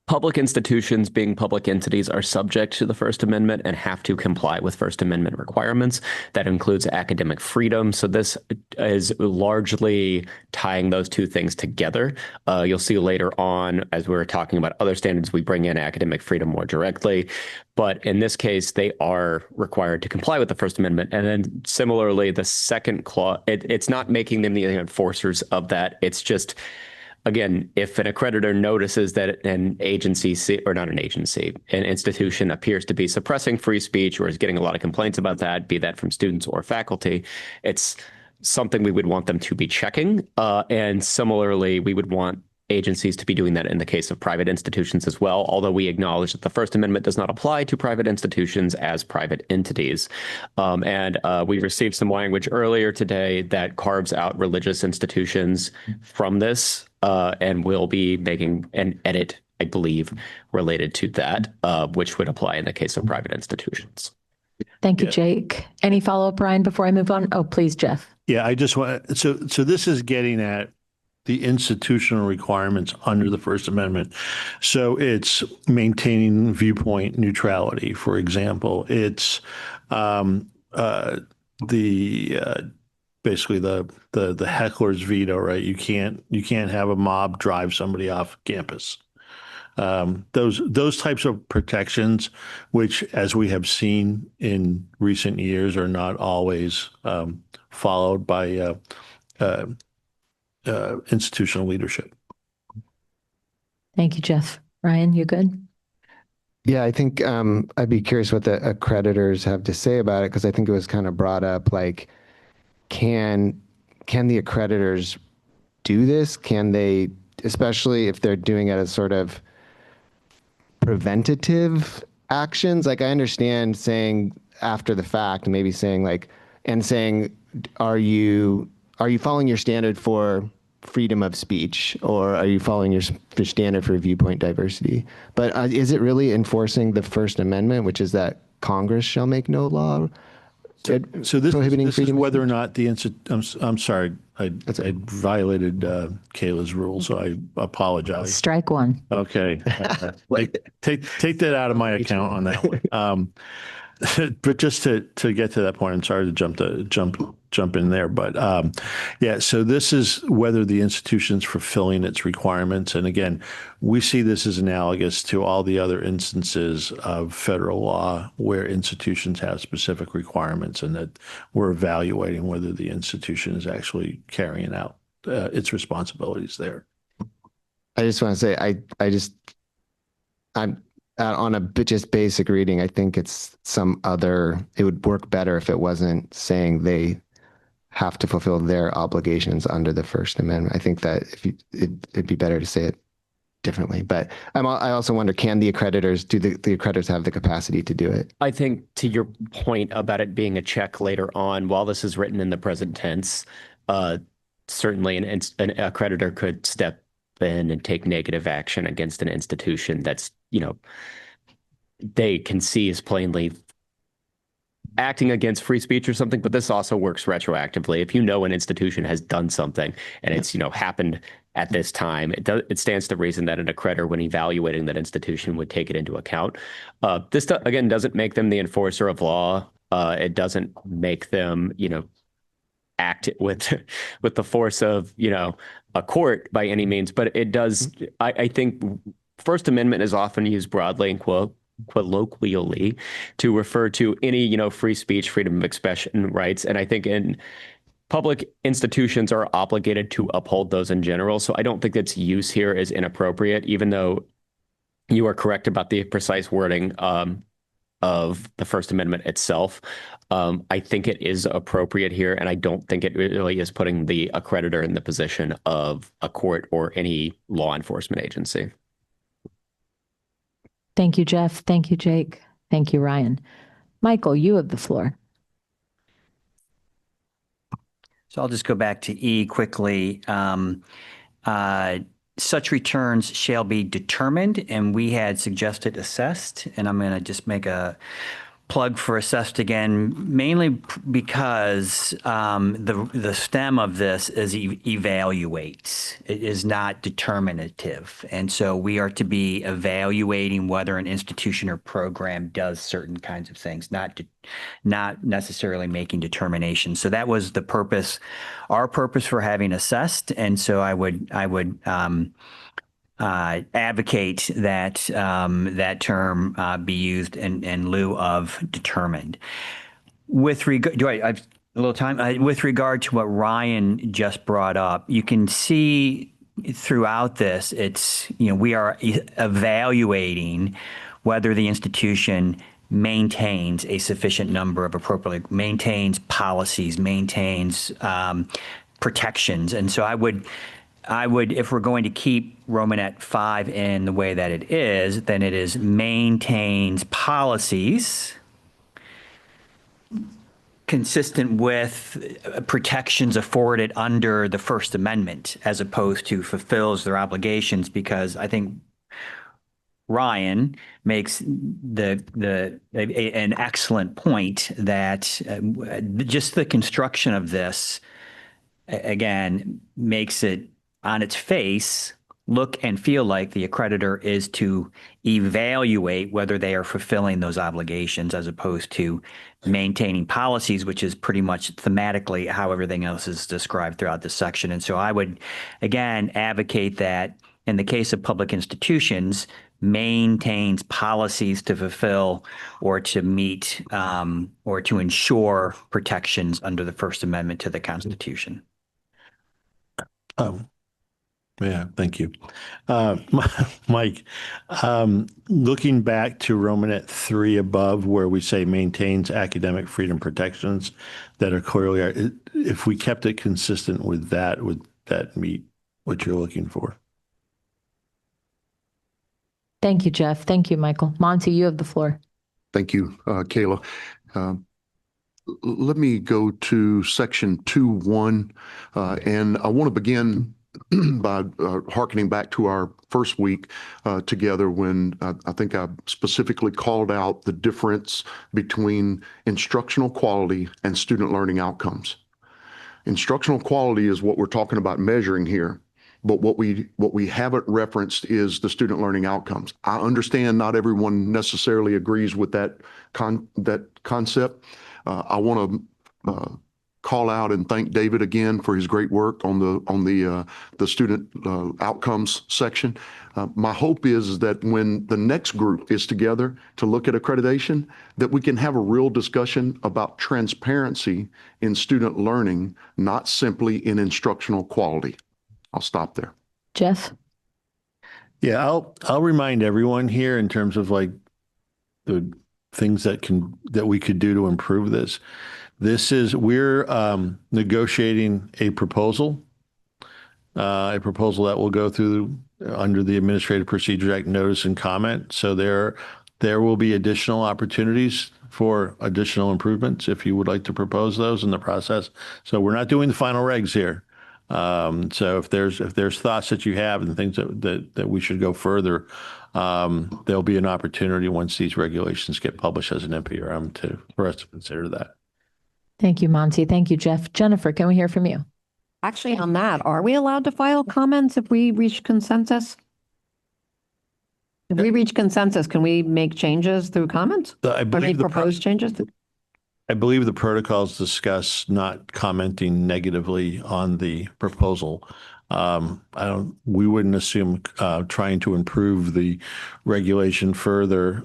public institutions, being public entities, are subject to the First Amendment and have to comply with First Amendment requirements. That includes academic freedom. So this is largely tying those two things together. You'll see later on, as we were talking about other standards, we bring in academic freedom more directly. But in this case, they are required to comply with the First Amendment. And then similarly, the second clause, it's not making them the enforcers of that. It's just, again, if an accreditor notices that an agency, or not an agency, an institution appears to be suppressing free speech or is getting a lot of complaints about that, be that from students or faculty, it's something we would want them to be checking. And similarly, we would want agencies to be doing that in the case of private institutions as well, although we acknowledge that the First Amendment does not apply to private institutions as private entities. We received some language earlier today that carves out religious institutions from this, and we'll be making an edit, I believe, related to that, which would apply in the case of private institutions. Thank you, Jake. Any follow-up, Brian, before I move on? Oh, please, Jeff. Yeah, I just want, so this is getting at the institutional requirements under the First Amendment. So it's maintaining viewpoint neutrality, for example. It's basically the heckler's veto, right? You can't have a mob drive somebody off campus. Those types of protections, which, as we have seen in recent years, are not always followed by institutional leadership. Thank you, Jeff. Ryan, you good? Yeah, I think I'd be curious what the accreditors have to say about it, because I think it was kind of brought up, like, can the accreditors do this? Can they, especially if they're doing it as sort of preventative actions? Like, I understand saying after the fact, maybe saying like, and saying, are you following your standard for freedom of speech, or are you following your standard for viewpoint diversity? But is it really enforcing the First Amendment, which is that Congress shall make no law so this is whether or not the I'm sorry, I violated Kayla's rule, so I apologize. Strike one. Okay, take that out of my account on that one. But just to get to that point, I'm sorry to jump in there, but yeah. So this is whether the institution's fulfilling its requirements, and again, we see this as analogous to all the other instances of federal law where institutions have specific requirements, and that we're evaluating whether the institution is actually carrying out its responsibilities there. I just want to say, I'm on a just basic reading, I think it's it would work better if it wasn't saying they have to fulfill their obligations under the First Amendment. I think that it'd be better to say it differently. But I also wonder, can the accreditors, do the accreditors have the capacity to do it? I think to your point about it being a check later on, while this is written in the present tense, certainly an accreditor could step in and take negative action against an institution that's, they can see as plainly acting against free speech or something, but this also works retroactively. If an institution has done something and it's, happened at this time, it stands to reason that an accreditor, when evaluating that institution, would take it into account. This, again, doesn't make them the enforcer of law. It doesn't make them, act with the force of, a court by any means, but it does. I think First Amendment is often used broadly and colloquially to refer to any, free speech, freedom of expression rights. And I think in public institutions are obligated to uphold those in general. So I don't think its use here is inappropriate, even though you are correct about the precise wording of the First Amendment itself. I think it is appropriate here, and I don't think it really is putting the accreditor in the position of a court or any law enforcement agency. Thank you, Jeff. Thank you, Jake. Thank you, Ryan. Michael, you have the floor. So I'll just go back to E quickly. Such returns shall be determined, and we had suggested assessed, and I'm going to just make a plug for assessed again, mainly because the stem of this is evaluates. It is not determinative. And so we are to be evaluating whether an institution or program does certain kinds of things, not necessarily making determinations. So that was the purpose, our purpose for having assessed. And so I would advocate that that term be used in lieu of determined. With regard, I have a little time? With regard to what Ryan just brought up, you can see throughout this, it's, we are evaluating whether the institution maintains a sufficient number of maintains policies, maintains protections. And so I would, if we're going to keep Romanet 5 in the way that it is, then it is maintains policies consistent with protections afforded under the First Amendment, as opposed to fulfills their obligations, because I think Ryan makes an excellent point that just the construction of this, again, makes it on its face look and feel like the accreditor is to evaluate whether they are fulfilling those obligations, as opposed to maintaining policies, which is pretty much thematically how everything else is described throughout this section. And so I would, again, advocate that in the case of public institutions, maintains policies to fulfill or to meet or to ensure protections under the First Amendment to the Constitution. Yeah, thank you. Mike, looking back to Romanet 3 above, where we say maintains academic freedom protections that are clearly, if we kept it consistent with that, would that meet what you're looking for? Thank you, Jeff. Thank you, Michael. Monty, you have the floor. Thank you, Kayla. Let me go to section 2.1, and I want to begin by hearkening back to our first week together, when I think I specifically called out the difference between instructional quality and student learning outcomes. Instructional quality is what we're talking about measuring here, but what we haven't referenced is the student learning outcomes. I understand not everyone necessarily agrees with that concept. I want to call out and thank David again for his great work on the student outcomes section. My hope is that when the next group is together to look at accreditation, that we can have a real discussion about transparency in student learning, not simply in instructional quality. I'll stop there. Jeff? Yeah, I'll remind everyone here in terms of like the things that we could do to improve this. We're negotiating a proposal that will go through under the Administrative Procedure Act notice and comment. So there will be additional opportunities for additional improvements if you would like to propose those in the process. So we're not doing the final regs here. So if there's thoughts that you have and things that we should go further, there'll be an opportunity once these regulations get published as an NPRM for us to consider that. Thank you, Monty. Thank you, Jeff. Jennifer, can we hear from you? Actually, on that, are we allowed to file comments if we reach consensus? If we reach consensus, can we make changes through comments? I believe propose changes? I believe the protocols discuss not commenting negatively on the proposal. We wouldn't assume trying to improve the regulation further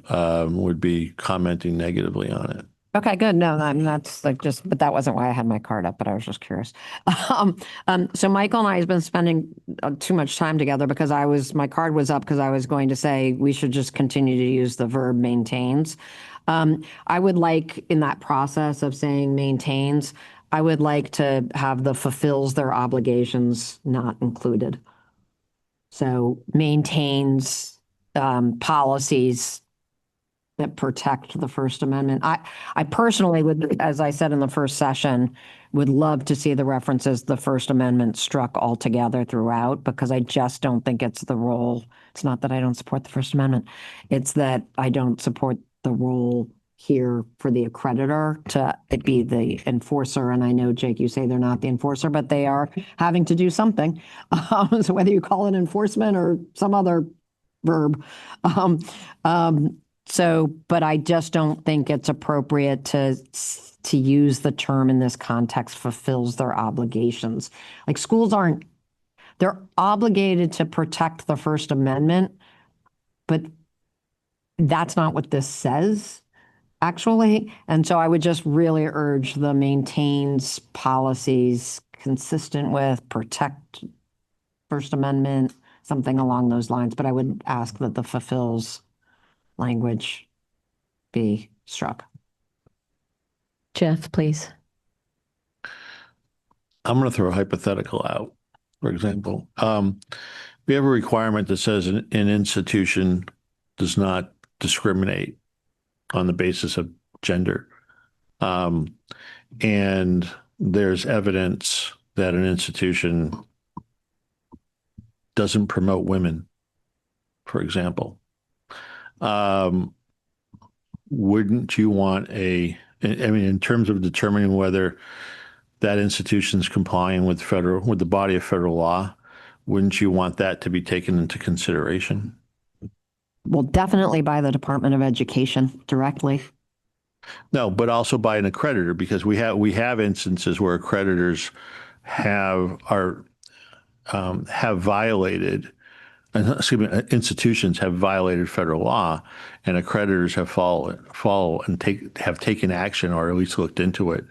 would be commenting negatively on it. Okay, good. No, that's like but that wasn't why I had my card up, but I was just curious. So Michael and I have been spending too much time together because my card was up because I was going to say we should just continue to use the verb maintains. I would like, in that process of saying maintains, I would like to have the fulfills their obligations not included. So maintains policies that protect the First Amendment. I personally would, as I said in the first session, would love to see the references to the First Amendment struck altogether throughout, because I just don't think it's the role. It's not that I don't support the First Amendment. It's that I don't support the role here for the accreditor to be the enforcer. And I know, Jake, you say they're not the enforcer, but they are having to do something. So whether you call it enforcement or some other verb. But I just don't think it's appropriate to use the term in this context, fulfills their obligations. Like schools they're obligated to protect the First Amendment, but that's not what this says, actually. And so I would just really urge the maintains policies consistent with protect First Amendment, something along those lines. But I would ask that the fulfills language be struck. Jeff, please. I'm going to throw a hypothetical out. For example, we have a requirement that says an institution does not discriminate on the basis of gender. And there's evidence that an institution doesn't promote women, for example. Wouldn't you want in terms of determining whether that institution's complying with the body of federal law, wouldn't you want that to be taken into consideration? Well, definitely by the Department of Education directly. No, but also by an accreditor, because we have instances where accreditors have violated. Institutions have violated federal law, and accreditors have follow and have taken action, or at least looked into it,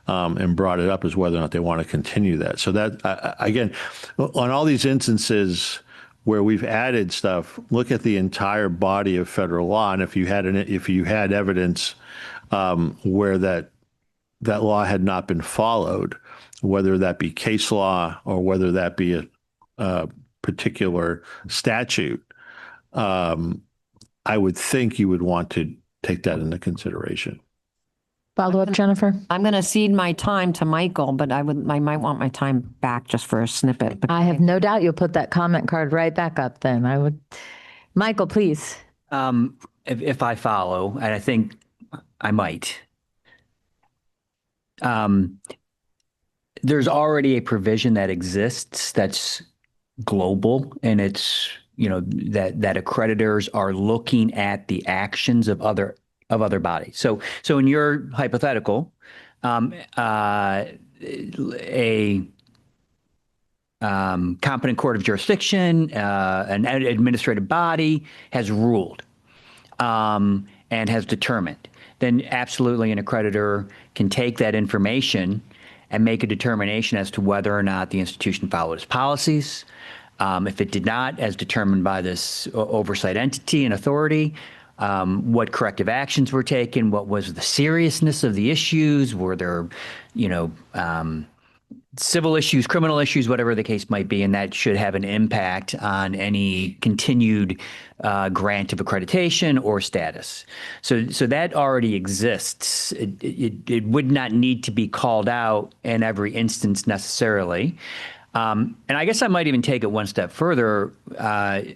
and brought it up as whether or not they want to continue that. So that again, on all these instances where we've added stuff, look at the entire body of federal law, and if you had evidence where that law had not been followed, whether that be case law or whether that be a particular statute, I would think you would want to take that into consideration. Follow up, Jennifer. I'm going to cede my time to Michael, but I might want my time back just for a snippet. I have no doubt you'll put that comment card right back up then. Michael, please. If I follow, and I think I might, there's already a provision that exists that's global, and it's that accreditors are looking at the actions of other bodies. So in your hypothetical, a competent court of jurisdiction, an administrative body has ruled and has determined. Then absolutely an accreditor can take that information and make a determination as to whether or not the institution followed its policies. If it did not, as determined by this oversight entity and authority, what corrective actions were taken, what was the seriousness of the issues, were there, civil issues, criminal issues, whatever the case might be, and that should have an impact on any continued grant of accreditation or status. So that already exists. It would not need to be called out in every instance necessarily. And I guess I might even take it one step further.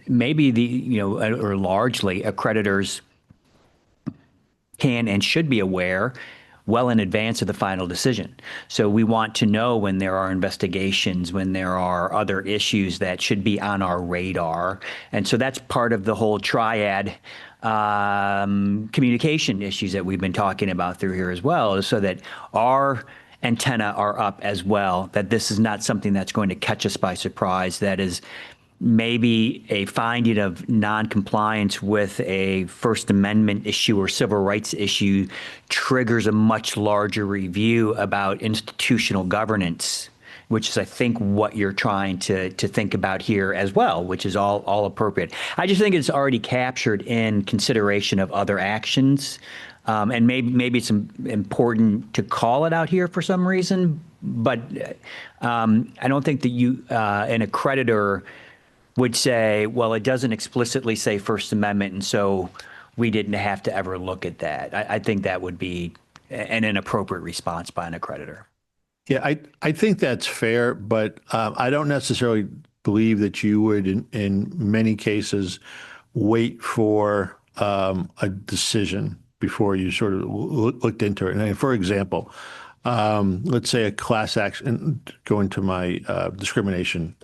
Maybe or largely accreditors can and should be aware well in advance of the final decision. So we want to know when there are investigations, when there are other issues that should be on our radar. And so that's part of the whole triad communication issues that we've been talking about through here as well, so that our antenna are up as well, that this is not something that's going to catch us by surprise, that is maybe a finding of non-compliance with a First Amendment issue or civil rights issue triggers a much larger review about institutional governance, which is, I think, what you're trying to think about here as well, which is all appropriate. I just think it's already captured in consideration of other actions. And maybe it's important to call it out here for some reason, but I don't think that an accreditor would say, well, it doesn't explicitly say First Amendment, and so we didn't have to ever look at that. I think that would be an inappropriate response by an accreditor. Yeah, I think that's fair, but I don't necessarily believe that you would, in many cases, wait for a decision before you sort of looked into it. And for example, let's say a class action, going to my discrimination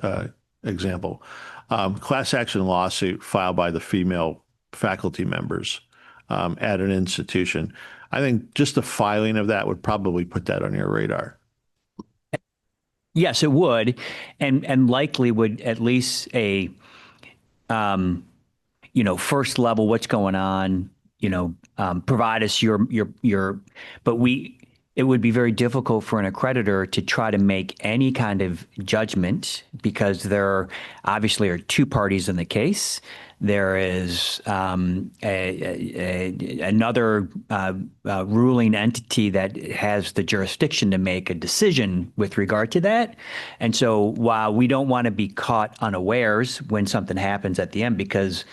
example, class action lawsuit filed by the female faculty members at an institution. I think just the filing of that would probably put that on your radar. Yes, it would, and likely would at least a first level, what's going on, provide us but it would be very difficult for an accreditor to try to make any kind of judgment, because there obviously are two parties in the case. There is another ruling entity that has the jurisdiction to make a decision with regard to that. And so while we don't want to be caught unawares when something happens at the end, because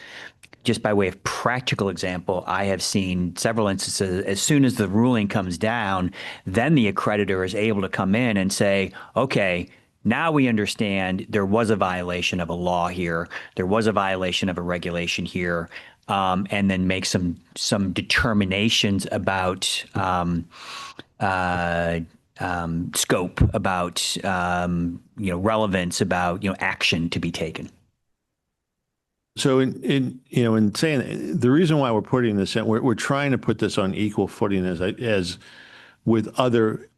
just by way of practical example, I have seen several instances, as soon as the ruling comes down, then the accreditor is able to come in and say, okay, now we understand there was a violation of a law here, there was a violation of a regulation here, and then make some determinations about scope, about relevance, about action to be taken. So in saying the reason why we're putting this in, we're trying to put this on equal footing as with other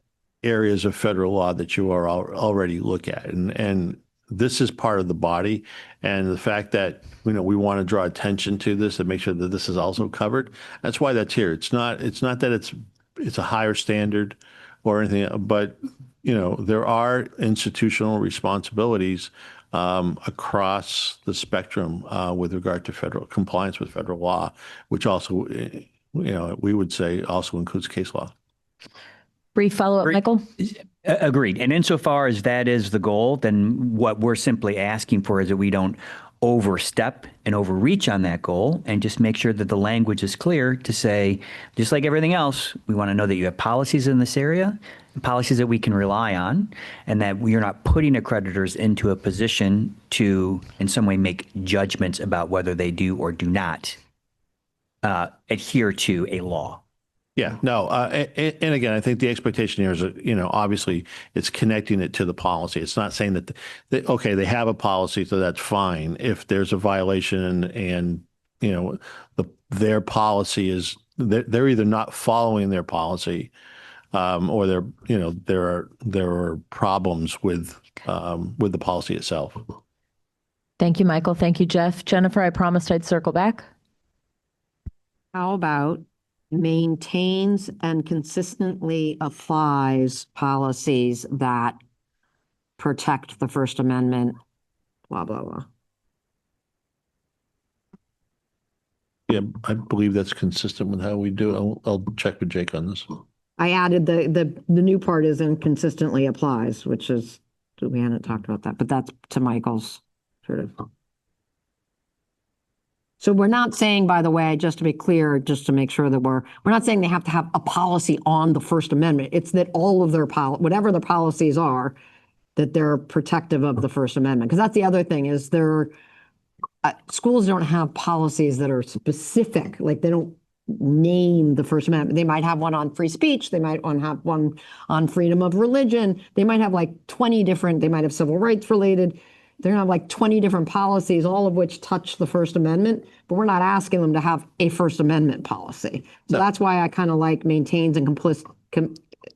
areas of federal law that you are already look at, and this is part of the body, and the fact that we want to draw attention to this and make sure that this is also covered. That's why that's here. It's not that it's a higher standard or anything, but there are institutional responsibilities across the spectrum with regard to federal compliance with federal law, which also, we would say also includes case law. Brief follow-up, Michael? Agreed. And insofar as that is the goal, then what we're simply asking for is that we don't overstep and overreach on that goal, and just make sure that the language is clear to say, just like everything else, we want to know that you have policies in this area, policies that we can rely on, and that we are not putting accreditors into a position to in some way make judgments about whether they do or do not adhere to a law. Yeah, no. And again, I think the expectation here is that, obviously it's connecting it to the policy. It's not saying that, okay, they have a policy, so that's fine. If there's a violation and their policy is, they're either not following their policy or there are problems with the policy itself. Thank you, Michael. Thank you, Jeff. Jennifer, I promised I'd circle back. How about maintains and consistently applies policies that protect the First Amendment, blah, blah, blah. Yeah, I believe that's consistent with how we do it. I'll check with Jake on this. I added the new part is inconsistently applies, which is, we hadn't talked about that, but that's to Michael's sort of. So we're not saying, by the way, just to be clear, just to make sure that we're not saying they have to have a policy on the First Amendment. It's that all of their whatever their policies are, that they're protective of the First Amendment. Because that's the other thing is schools don't have policies that are specific, like they don't name the First Amendment. They might have one on free speech. They might have one on freedom of religion. They might have like 20 different, they might have civil rights related. They're gonna have like 20 different policies, all of which touch the First Amendment, but we're not asking them to have a First Amendment policy. So that's why I kind of like maintains and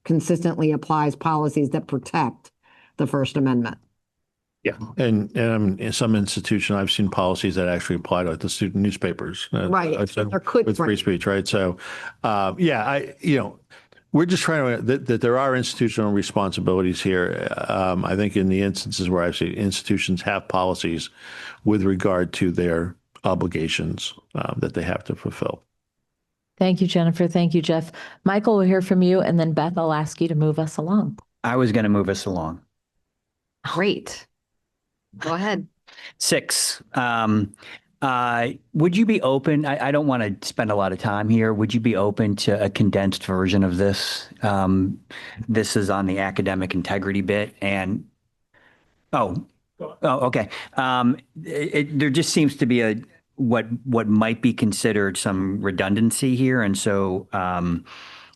consistently applies policies that protect the First Amendment. Yeah. And in some institution, I've seen policies that actually apply to the student newspapers. Right. With free speech, right? So, we're just trying to, that there are institutional responsibilities here. I think in the instances where actually institutions have policies with regard to their obligations that they have to fulfill. Thank you, Jennifer. Thank you, Jeff. Michael, we'll hear from you. And then Beth, I'll ask you to move us along. I was going to move us along. Great. Go ahead. 6. Would you be open? I don't want to spend a lot of time here. Would you be open to a condensed version of this? This is on the academic integrity bit. And okay. There just seems to be what might be considered some redundancy here, and so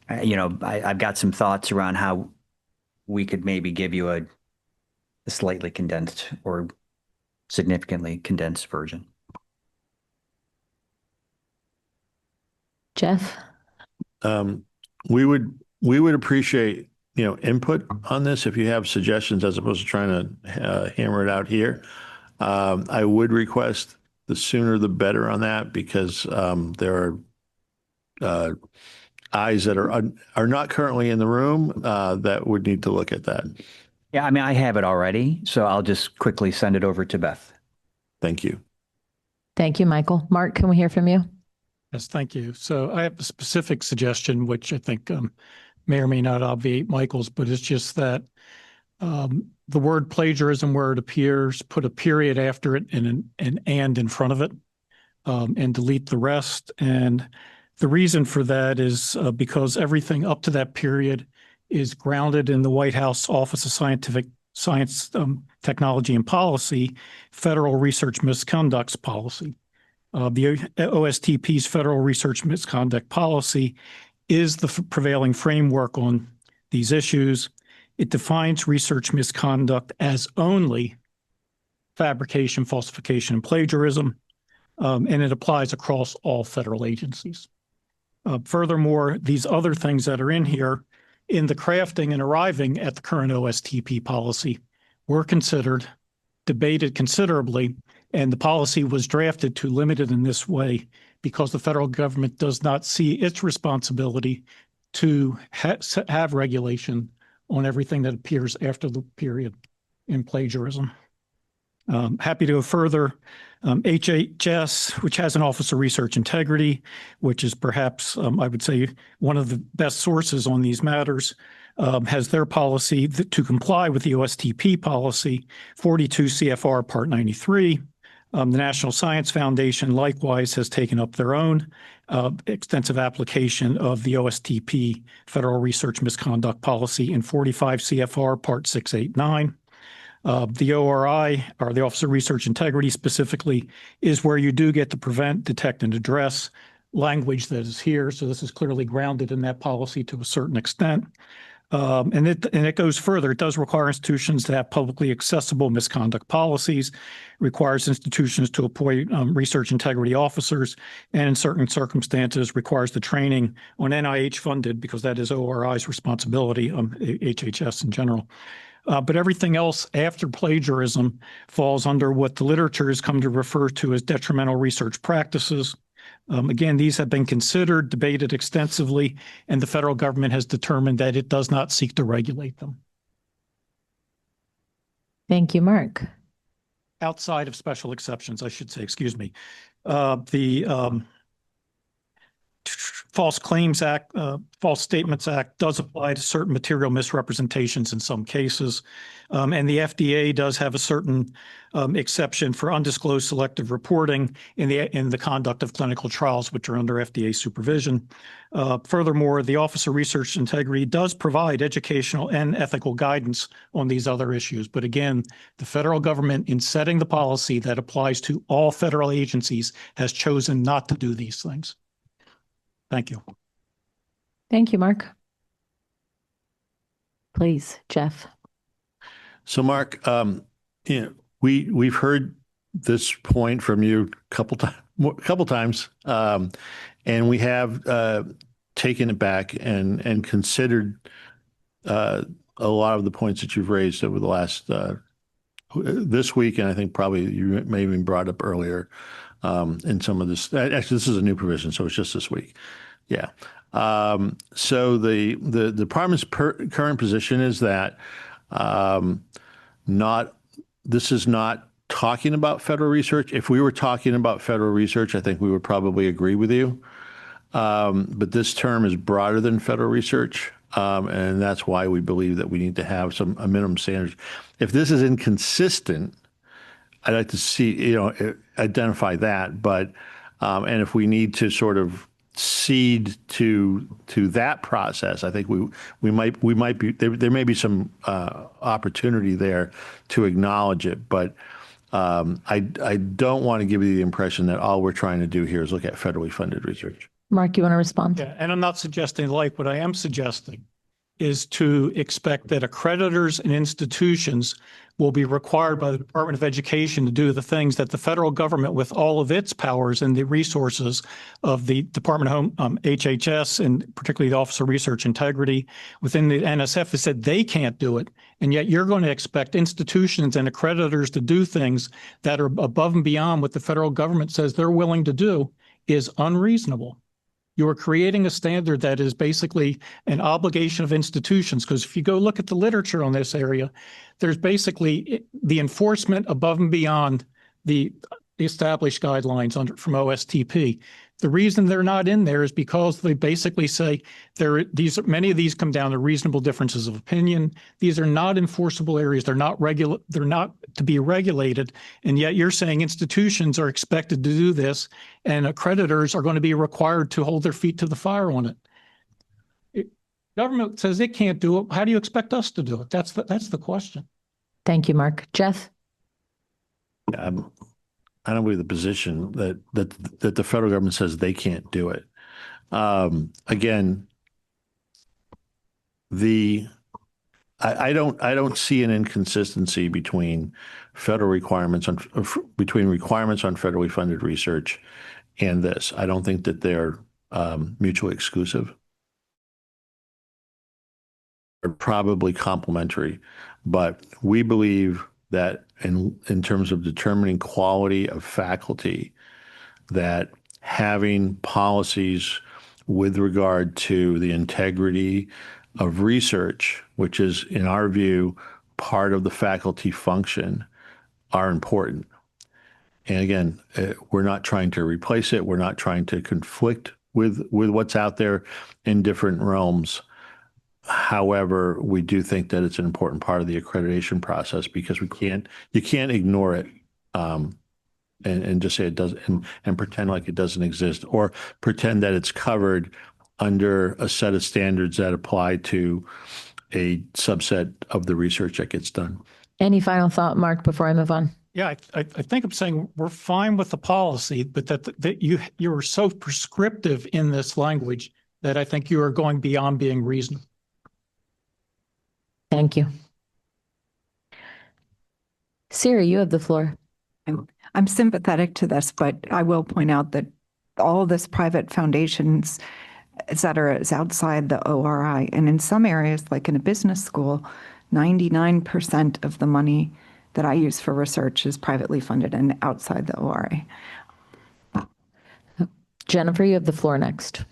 I've got some thoughts around how we could maybe give you a slightly condensed or significantly condensed version. Jeff? We would appreciate, input on this if you have suggestions as opposed to trying to hammer it out here. I would request the sooner the better on that because there are eyes that are not currently in the room that would need to look at that. Yeah, I mean, I have it already, so I'll just quickly send it over to Beth. Thank you. Thank you, Michael. Mark, can we hear from you? Yes, thank you. So I have a specific suggestion, which I think may or may not obviate Michael's, but it's just that the word plagiarism where it appears, put a period after it and an and in front of it, and delete the rest. And the reason for that is because everything up to that period is grounded in the White House Office of Science, Technology and Policy, Federal Research Misconduct Policy. The OSTP's Federal Research Misconduct Policy is the prevailing framework on these issues. It defines research misconduct as only fabrication, falsification, and plagiarism, and it applies across all federal agencies. Furthermore, these other things that are in here, in the crafting and arriving at the current OSTP policy, were considered, debated considerably, and the policy was drafted to limit it in this way because the federal government does not see its responsibility to have regulation on everything that appears after the period in plagiarism. Happy to go further. HHS, which has an Office of Research Integrity, which is perhaps, I would say, one of the best sources on these matters, has their policy to comply with the OSTP policy, 42 CFR Part 93. The National Science Foundation likewise has taken up their own extensive application of the OSTP Federal Research Misconduct Policy in 45 CFR Part 689. The ORI, or the Office of Research Integrity specifically, is where you do get the prevent, detect, and address language that is here. So this is clearly grounded in that policy to a certain extent. And it goes further. It does require institutions to have publicly accessible misconduct policies, requires institutions to appoint research integrity officers, and in certain circumstances requires the training on NIH funded, because that is ORI's responsibility, HHS in general. But everything else after plagiarism falls under what the literature has come to refer to as detrimental research practices. Again, these have been considered, debated extensively, and the federal government has determined that it does not seek to regulate them. Thank you, Mark. Outside of special exceptions, I should say, excuse me. The False Claims Act, False Statements Act does apply to certain material misrepresentations in some cases. And the FDA does have a certain exception for undisclosed selective reporting in the conduct of clinical trials, which are under FDA supervision. Furthermore, the Office of Research Integrity does provide educational and ethical guidance on these other issues. But again, the federal government, in setting the policy that applies to all federal agencies, has chosen not to do these things. Thank you. Thank you, Mark. Please, Jeff. So, Mark, we've heard this point from you a couple times, and we have taken it back and considered a lot of the points that you've raised over the last this week, and I think probably you may have even brought up earlier in some of this. Actually, this is a new provision, so it's just this week. Yeah. So the department's current position is that this is not talking about federal research. If we were talking about federal research, I think we would probably agree with you. But this term is broader than federal research. And that's why we believe that we need to have a minimum standards. If this is inconsistent, I'd like to see, identify that. But, and if we need to sort of cede to that process, I think we might be, there may be some opportunity there to acknowledge it. But I don't want to give you the impression that all we're trying to do here is look at federally funded research. Mark, you want to respond? Yeah, and I'm not suggesting like what I am suggesting is to expect that accreditors and institutions will be required by the Department of Education to do the things that the federal government, with all of its powers and the resources of the Department of HHS, and particularly the Office of Research Integrity within the NSF, has said they can't do it. And yet you're going to expect institutions and accreditors to do things that are above and beyond what the federal government says they're willing to do is unreasonable. You are creating a standard that is basically an obligation of institutions, because if you go look at the literature on this area, there's basically the enforcement above and beyond the established guidelines from OSTP. The reason they're not in there is because they basically say many of these come down to reasonable differences of opinion. These are not enforceable areas. They're not to be regulated. And yet you're saying institutions are expected to do this, and accreditors are going to be required to hold their feet to the fire on it. Government says it can't do it. How do you expect us to do it? That's the question. Thank you, Mark. Jeff? I don't believe the position that the federal government says they can't do it. Again, I don't see an inconsistency between requirements on federally funded research and this. I don't think that they're mutually exclusive. They're probably complementary, but we believe that in terms of determining quality of faculty, that having policies with regard to the integrity of research, which is, in our view, part of the faculty function, are important. And again, we're not trying to replace it. We're not trying to conflict with what's out there in different realms. However, we do think that it's an important part of the accreditation process, because you can't ignore it and just say it doesn't and pretend like it doesn't exist, or pretend that it's covered under a set of standards that apply to a subset of the research that gets done. Any final thought, Mark, before I move on? Yeah, I think I'm saying we're fine with the policy, but that you are so prescriptive in this language that I think you are going beyond being reasonable. Thank you. Siri, you have the floor. I'm sympathetic to this, but I will point out that all this private foundations, et cetera, is outside the ORI. And in some areas, like in a business school, 99% of the money that I use for research is privately funded and outside the ORI. Jennifer, you have the floor next.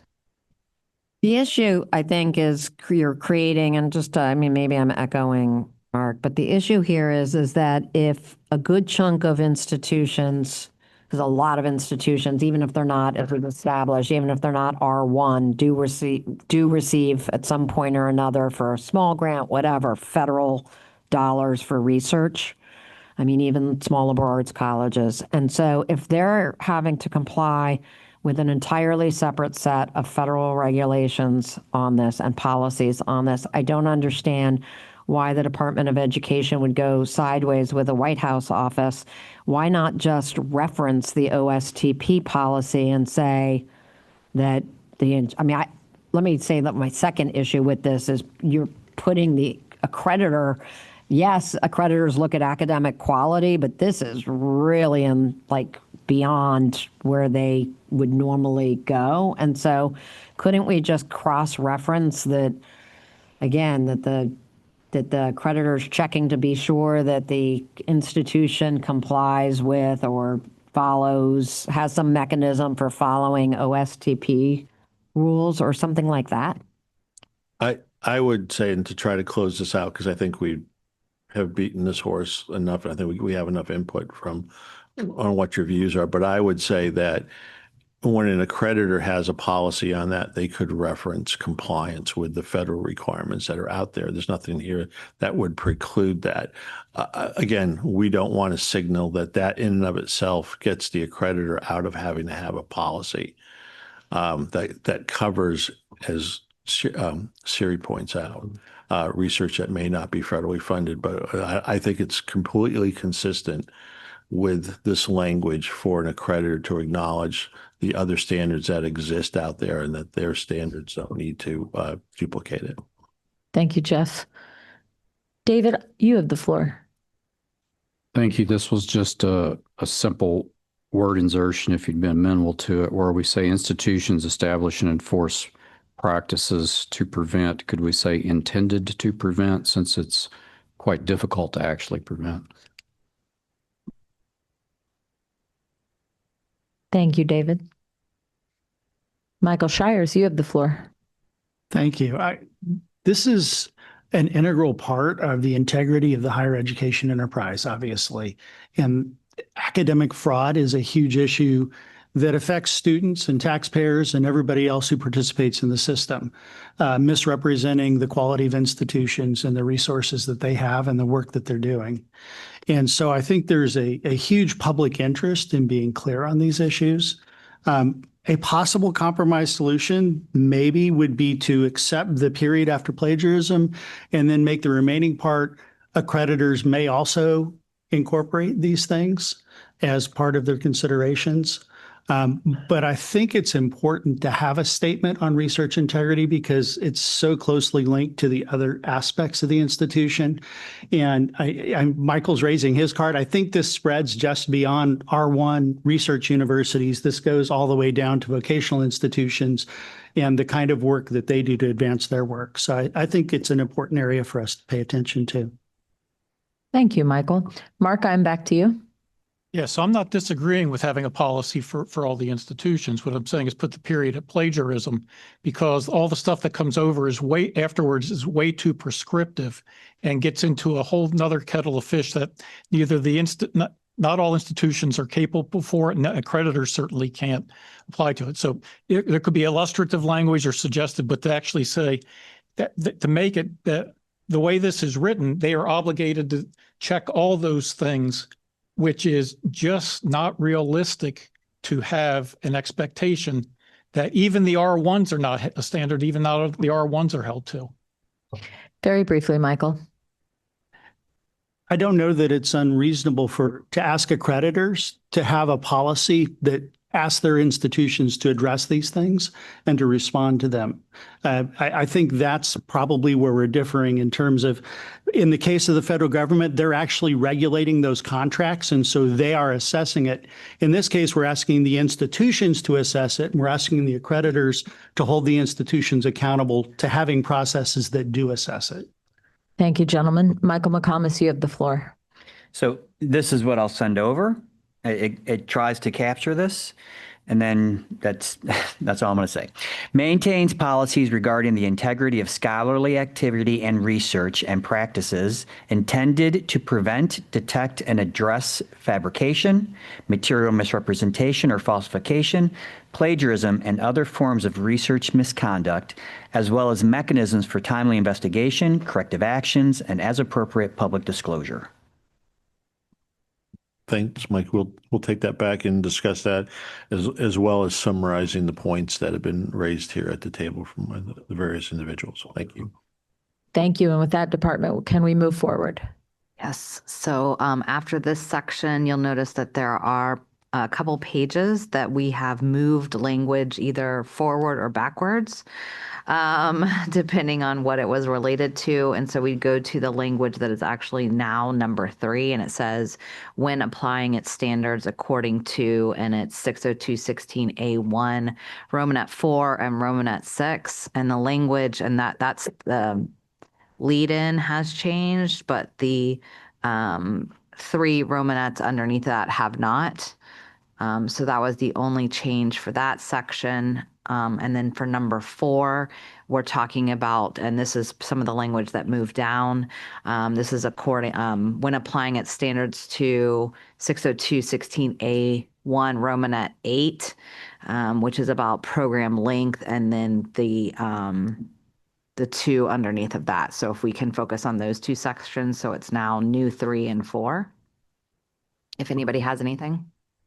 The issue, I think, is you're creating, and just, maybe I'm echoing Mark, but the issue here is that if a good chunk of institutions because a lot of institutions, even if they're not as we've established, even if they're not R1, do receive at some point or another for a small grant, whatever, federal dollars for research. I mean, even small liberal arts colleges. And so if they're having to comply with an entirely separate set of federal regulations on this and policies on this, I don't understand why the Department of Education would go sideways with a White House office. Why not just reference the OSTP policy and say that let me say that my second issue with this is you're putting the accreditor. Yes, accreditors look at academic quality, but this is really beyond where they would normally go. And so couldn't we just cross-reference that, again, that the accreditor's checking to be sure that the institution complies with or has some mechanism for following OSTP rules or something like that? I would say, and to try to close this out, because I think we have beaten this horse enough, and I think we have enough input on what your views are, but I would say that when an accreditor has a policy on that, they could reference compliance with the federal requirements that are out there. There's nothing here that would preclude that. Again, we don't want to signal that in and of itself gets the accreditor out of having to have a policy that covers, as Siri points out, research that may not be federally funded. But I think it's completely consistent with this language for an accreditor to acknowledge the other standards that exist out there and that their standards don't need to duplicate it. Thank you, Jeff. David, you have the floor. Thank you. This was just a simple word insertion, if you'd been amenable to it, where we say institutions establish and enforce practices to prevent. Could we say intended to prevent, since it's quite difficult to actually prevent? Thank you, David. Michael Shires, you have the floor. Thank you. This is an integral part of the integrity of the higher education enterprise, obviously. And academic fraud is a huge issue that affects students and taxpayers and everybody else who participates in the system, misrepresenting the quality of institutions and the resources that they have and the work that they're doing. And so I think there's a huge public interest in being clear on these issues. A possible compromise solution maybe would be to accept the period after plagiarism and then make the remaining part accreditors may also incorporate these things as part of their considerations. But I think it's important to have a statement on research integrity because it's so closely linked to the other aspects of the institution. And Michael's raising his card. I think this spreads just beyond R1 research universities. This goes all the way down to vocational institutions and the kind of work that they do to advance their work. So I think it's an important area for us to pay attention to. Thank you, Michael. Mark, I'm back to you. Yeah, so I'm not disagreeing with having a policy for all the institutions. What I'm saying is put the period at plagiarism, because all the stuff that comes over afterwards is way too prescriptive and gets into a whole nother kettle of fish that neither not all institutions are capable for it, and accreditors certainly can't apply to it. So there could be illustrative language or suggested, but to actually say that to make it that the way this is written, they are obligated to check all those things, which is just not realistic to have an expectation that even the R1s are not a standard, even though the R1s are held to. Very briefly, Michael. I don't know that it's unreasonable to ask accreditors to have a policy that asks their institutions to address these things and to respond to them. I think that's probably where we're differing in terms of, in the case of the federal government, they're actually regulating those contracts, and so they are assessing it. In this case, we're asking the institutions to assess it, and we're asking the accreditors to hold the institutions accountable to having processes that do assess it. Thank you, gentlemen. Michael McComas, you have the floor. So this is what I'll send over. It tries to capture this. And then that's all I'm going to say. Maintains policies regarding the integrity of scholarly activity and research and practices intended to prevent, detect, and address fabrication, material misrepresentation or falsification, plagiarism, and other forms of research misconduct, as well as mechanisms for timely investigation, corrective actions, and as appropriate public disclosure. Thanks, Mike. We'll take that back and discuss that as well as summarizing the points that have been raised here at the table from the various individuals. Thank you. Thank you. And with that, department, can we move forward? Yes. So after this section, you'll notice that there are a couple pages that we have moved language either forward or backwards, depending on what it was related to. And so we go to the language that is actually now number 3, and it says, when applying its standards according to, and it's 602.16a1, Romanet 4 and Romanet 6. And the language, and that's the lead-in has changed, but the 3 Romanets underneath that have not. So that was the only change for that section. And then for number 4, we're talking about, and this is some of the language that moved down. This is according, when applying its standards to 602.16a1 Romanet 8, which is about program length, and then the 2 underneath of that. So if we can focus on those 2 sections, so it's now new 3 and 4. If anybody has anything.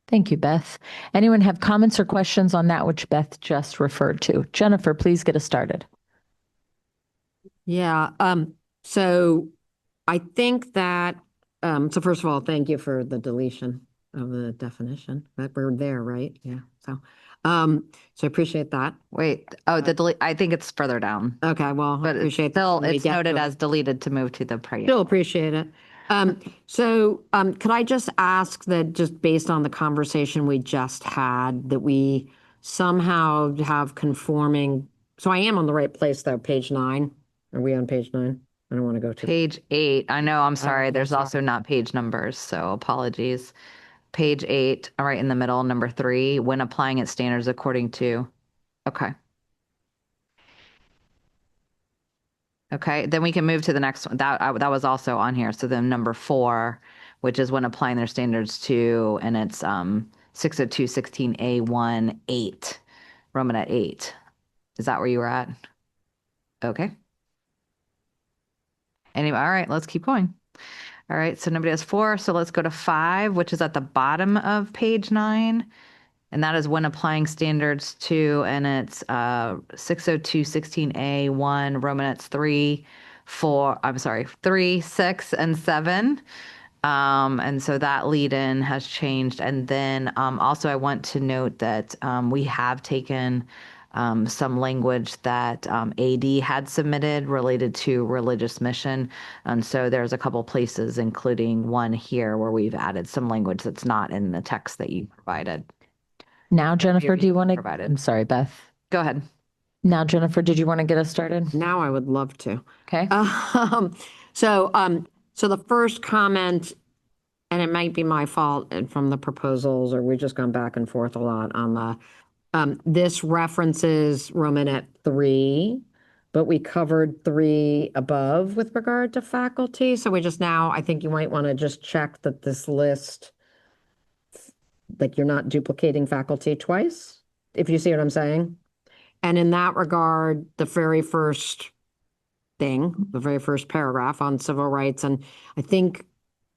Thank you, Beth. Anyone have comments or questions on that which Beth just referred to? Jennifer, please get us started. Yeah. So I think that, so first of all, thank you for the deletion of the definition, that we're there, right? Yeah. So I appreciate that. Wait, the delete, I think it's further down. Okay, well, But appreciate still, that. it's noted as deleted to move to the previous. Still appreciate it. Could I just ask that, just based on the conversation we just had, that we somehow have conforming, so I am on the right place though, page 9. Are we on page 9? I don't want to go to Page 8. I know, I'm sorry. There's also not page numbers, so apologies. Page 8, all right, in the middle, number 3, when applying its standards according to, okay. Okay, then we can move to the next one. That was also on here. So then number 4, which is when applying their standards to, and it's 602.16a1 8, Romanet 8. Is that where you were at? Okay. Anyway, all right, let's keep going. All right, so nobody has 4, so let's go to 5, which is at the bottom of page 9. And that is when applying standards to, and it's 602.16a1, Romanets 3, 6, and 7. And so that lead-in has changed. And then also I want to note that we have taken some language that AD had submitted related to religious mission. And so there's a couple places, including one here, where we've added some language that's not in the text that you provided. Now, Jennifer, do you want to, provided. I'm sorry, Beth. Go ahead. Now, Jennifer, did you want to get us started? Now I would love to. Okay. So the first comment, and it might be my fault from the proposals, or we've just gone back and forth a lot on the, this references Romanet 3, but we covered 3 above with regard to faculty. So we just now, I think you might want to just check that this list, like you're not duplicating faculty twice, if you see what I'm saying. And in that regard, the very first thing, the very first paragraph on civil rights, and I think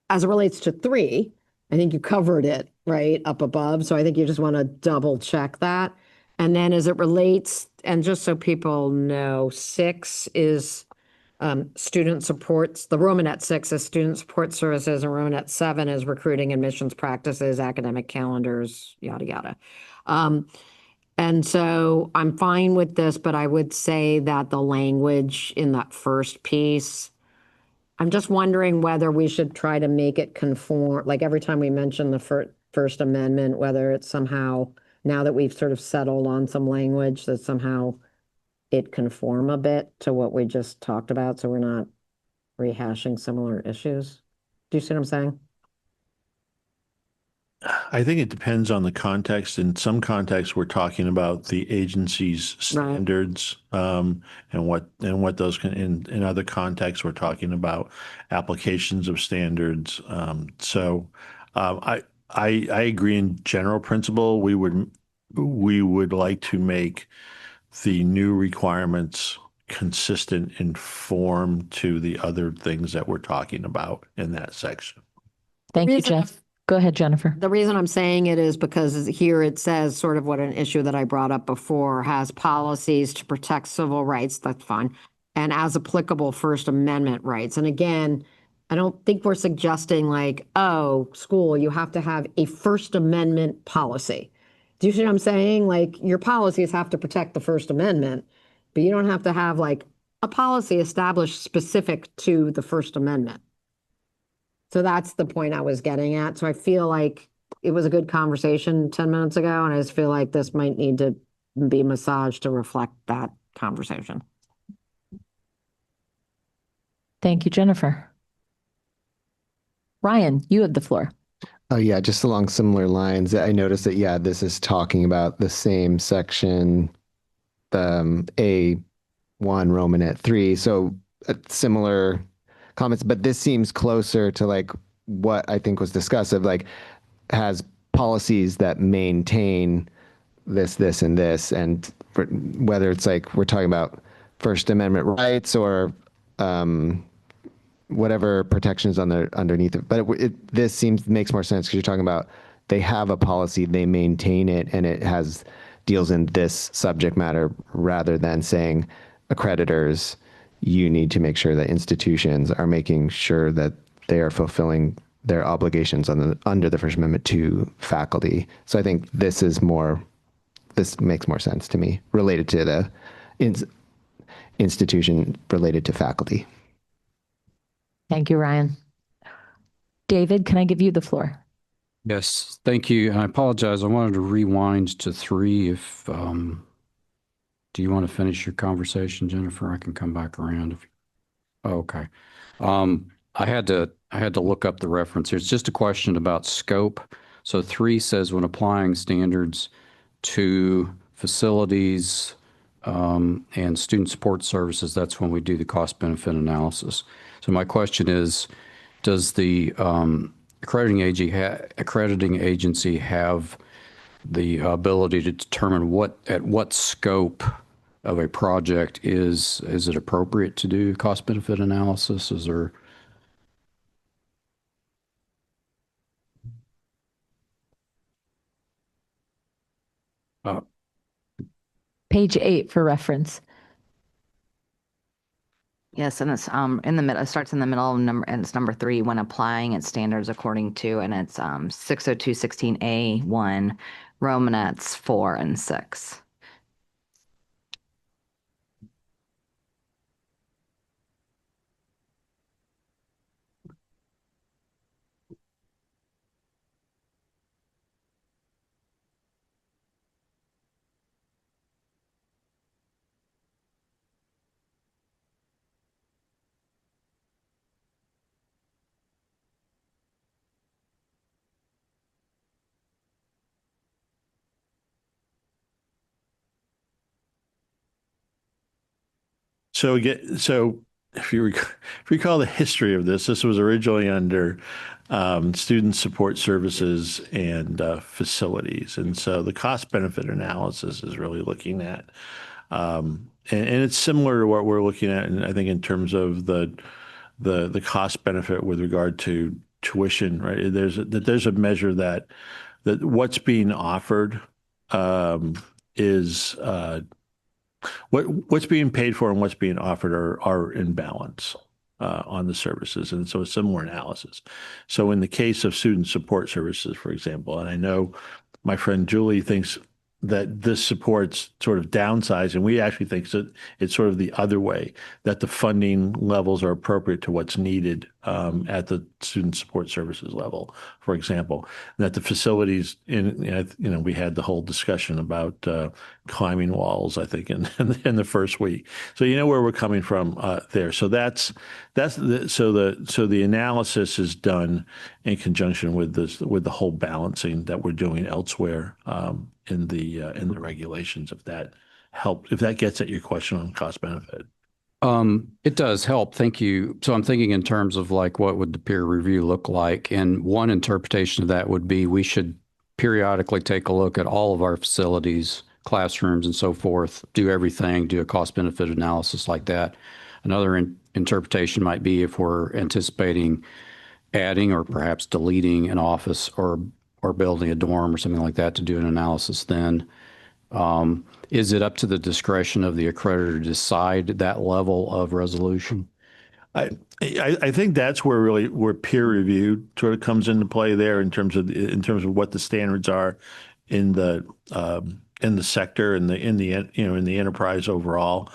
as it relates to 3, I think you covered it right up above. So I think you just want to double check that. And then as it relates, and just so people know, 6 is student supports, the Romanet 6 is student support services, and Romanet 7 is recruiting admissions practices, academic calendars, yada, yada. And so I'm fine with this, but I would say that the language in that first piece, I'm just wondering whether we should try to make it conform, like every time we mention the First Amendment, whether it's somehow, now that we've sort of settled on some language, that somehow it conform a bit to what we just talked about, so we're not rehashing similar issues. Do you see what I'm saying? I think it depends on the context. In some contexts, we're talking about the agency's standards, and what those can. In other contexts, we're talking about applications of standards. I agree in general principle. We would like to make the new requirements consistent in form to the other things that we're talking about in that section. Thank you, Jeff. Go ahead, Jennifer. The reason I'm saying it is because here it says sort of what an issue that I brought up before, has policies to protect civil rights, that's fine, and as applicable First Amendment rights. And again, I don't think we're suggesting like, oh, school, you have to have a First Amendment policy. Do you see what I'm saying? Like your policies have to protect the First Amendment, but you don't have to have like a policy established specific to the First Amendment. So that's the point I was getting at. So I feel like it was a good conversation 10 minutes ago, and I just feel like this might need to be massaged to reflect that conversation. Thank you, Jennifer. Ryan, you have the floor. Oh yeah, just along similar lines. I noticed that, yeah, this is talking about the same section, A1 Romanet 3. So similar comments, but this seems closer to like what I think was discussed of like has policies that maintain this, and this, and whether it's like we're talking about First Amendment rights or whatever protections underneath it. But this makes more sense because you're talking about they have a policy, they maintain it, and it deals in this subject matter rather than saying accreditors, you need to make sure that institutions are making sure that they are fulfilling their obligations under the First Amendment to faculty. So I think this makes more sense to me related to the institution related to faculty. Thank you, Ryan. David, can I give you the floor? Yes, thank you. And I apologize. I wanted to rewind to 3 if do you want to finish your conversation, Jennifer? I can come back around. Okay. I had to look up the reference here. It's just a question about scope. So 3 says when applying standards to facilities and student support services, that's when we do the cost benefit analysis. So my question is, does the accrediting agency have the ability to determine at what scope of a project is it appropriate to do cost benefit analysis? Is there Page 8 for reference. Yes, and it's in the middle. It starts in the middle of number, and it's number 3 when applying its standards according to, and it's 602.16A1, Romanets 4 and 6. So if you recall the history of this was originally under student support services and facilities. And so the cost benefit analysis is really looking at, and it's similar to what we're looking at, and I think in terms of the cost benefit with regard to tuition, right? There's a measure that what's being offered is what's being paid for and what's being offered are in balance on the services. And so a similar analysis. So in the case of student support services, for example, and I know my friend Julie thinks that this supports sort of downsizing. We actually think that it's sort of the other way, that the funding levels are appropriate to what's needed at the student support services level, for example, and that the facilities we had the whole discussion about climbing walls, I think, in the first week. So you know where we're coming from there. So so the analysis is done in conjunction with the whole balancing that we're doing elsewhere in the regulations. If that gets at your question on cost benefit. It does help. Thank you. So I'm thinking in terms of like, what would the peer review look like? And one interpretation of that would be we should periodically take a look at all of our facilities, classrooms and so forth, do everything, do a cost benefit analysis like that. Another interpretation might be if we're anticipating adding or perhaps deleting an office or building a dorm or something like that, to do an analysis then. Is it up to the discretion of the accreditor to decide that level of resolution? I think that's where peer review sort of comes into play there in terms of what the standards are in the sector and in the enterprise overall.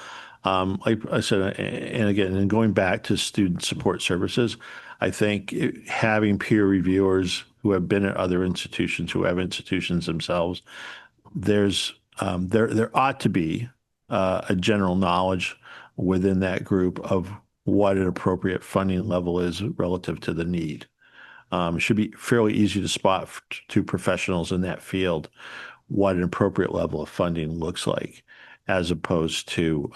Like I said, and again, and going back to student support services, I think having peer reviewers who have been at other institutions, who have institutions themselves, there ought to be a general knowledge within that group of what an appropriate funding level is relative to the need. It should be fairly easy to spot to professionals in that field what an appropriate level of funding looks like, as opposed to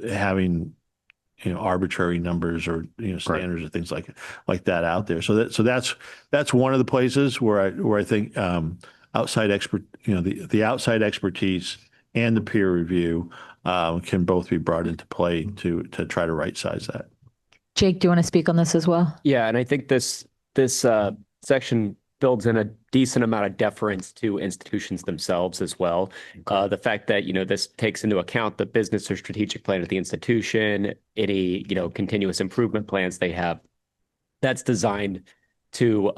having arbitrary numbers or standards or things like that out there. So that's one of the places where I think outside the outside expertise and the peer review can both be brought into play to try to right size that. Jake, do you want to speak on this as well? Yeah, and I think this section builds in a decent amount of deference to institutions themselves as well. The fact that, this takes into account the business or strategic plan of the institution, any, continuous improvement plans they have, that's designed to,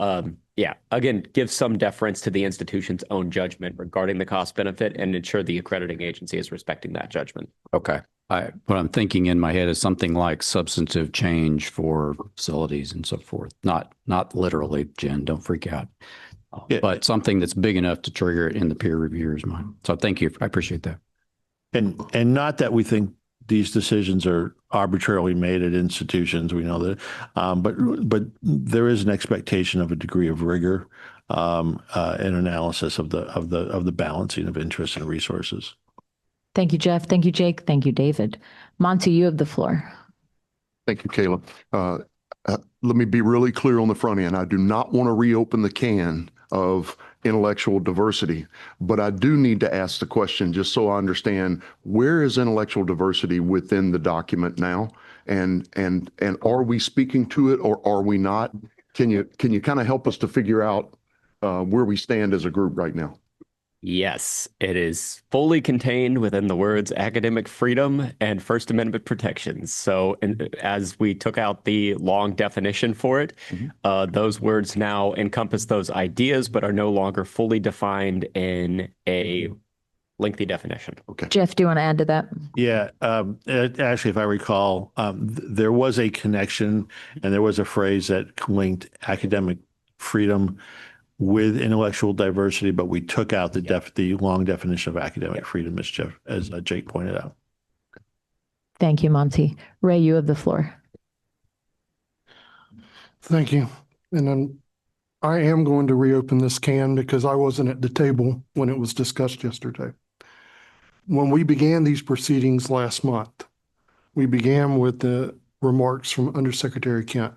again, give some deference to the institution's own judgment regarding the cost benefit and ensure the accrediting agency is respecting that judgment. Okay. What I'm thinking in my head is something like substantive change for facilities and so forth. Not literally, Jen, don't freak out. But something that's big enough to trigger it in the peer reviewer's mind. So thank you. I appreciate that. And not that we think these decisions are arbitrarily made at institutions. We know that, but there is an expectation of a degree of rigor and analysis of the balancing of interests and resources. Thank you, Jeff. Thank you, Jake. Thank you, David. Monty, you have the floor. Thank you, Kayla. Let me be really clear on the front end. I do not want to reopen the can of intellectual diversity, but I do need to ask the question just so I understand, where is intellectual diversity within the document now? And are we speaking to it or are we not? Can you kind of help us to figure out where we stand as a group right now? Yes, it is fully contained within the words academic freedom and First Amendment protections. So as we took out the long definition for it, those words now encompass those ideas, but are no longer fully defined in a lengthy definition. Okay. Jeff, do you want to add to that? Yeah. Actually, if I recall, there was a connection and there was a phrase that linked academic freedom with intellectual diversity, but we took out the long definition of academic freedom, as Jake pointed out. Thank you, Monty. Ray, you have the floor. Thank you. And then I am going to reopen this can because I wasn't at the table when it was discussed yesterday. When we began these proceedings last month, we began with the remarks from Undersecretary Kent.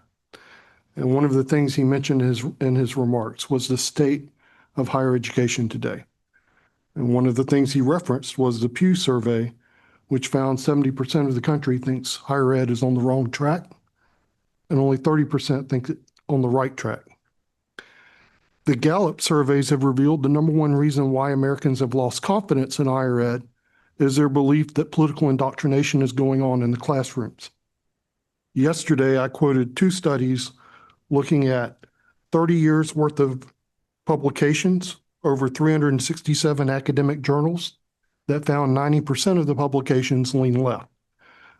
And one of the things he mentioned in his remarks was the state of higher education today. And one of the things he referenced was the Pew survey, which found 70% of the country thinks higher ed is on the wrong track, and only 30% think it's on the right track. The Gallup surveys have revealed the number one reason why Americans have lost confidence in higher ed is their belief that political indoctrination is going on in the classrooms. Yesterday, I quoted two studies looking at 30 years worth of publications over 367 academic journals that found 90% of the publications lean left.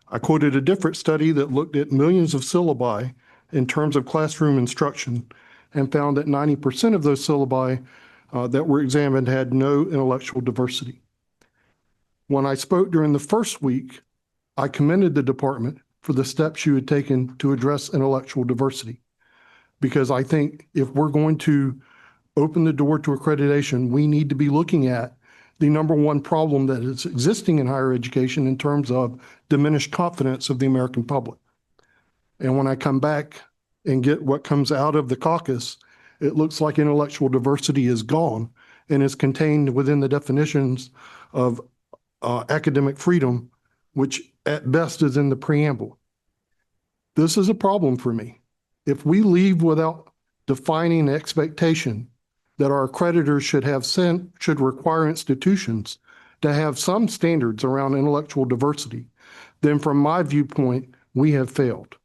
I quoted a different study that looked at millions of syllabi in terms of classroom instruction and found that 90% of those syllabi that were examined had no intellectual diversity. When I spoke during the first week, I commended the department for the steps you had taken to address intellectual diversity, because I think if we're going to open the door to accreditation, we need to be looking at the number one problem that is existing in higher education in terms of diminished confidence of the American public. And when I come back and get what comes out of the caucus, it looks like intellectual diversity is gone and is contained within the definitions of academic freedom, which at best is in the preamble. This is a problem for me. If we leave without defining the expectation that our accreditors should require institutions to have some standards around intellectual diversity, then from my viewpoint, we have failed.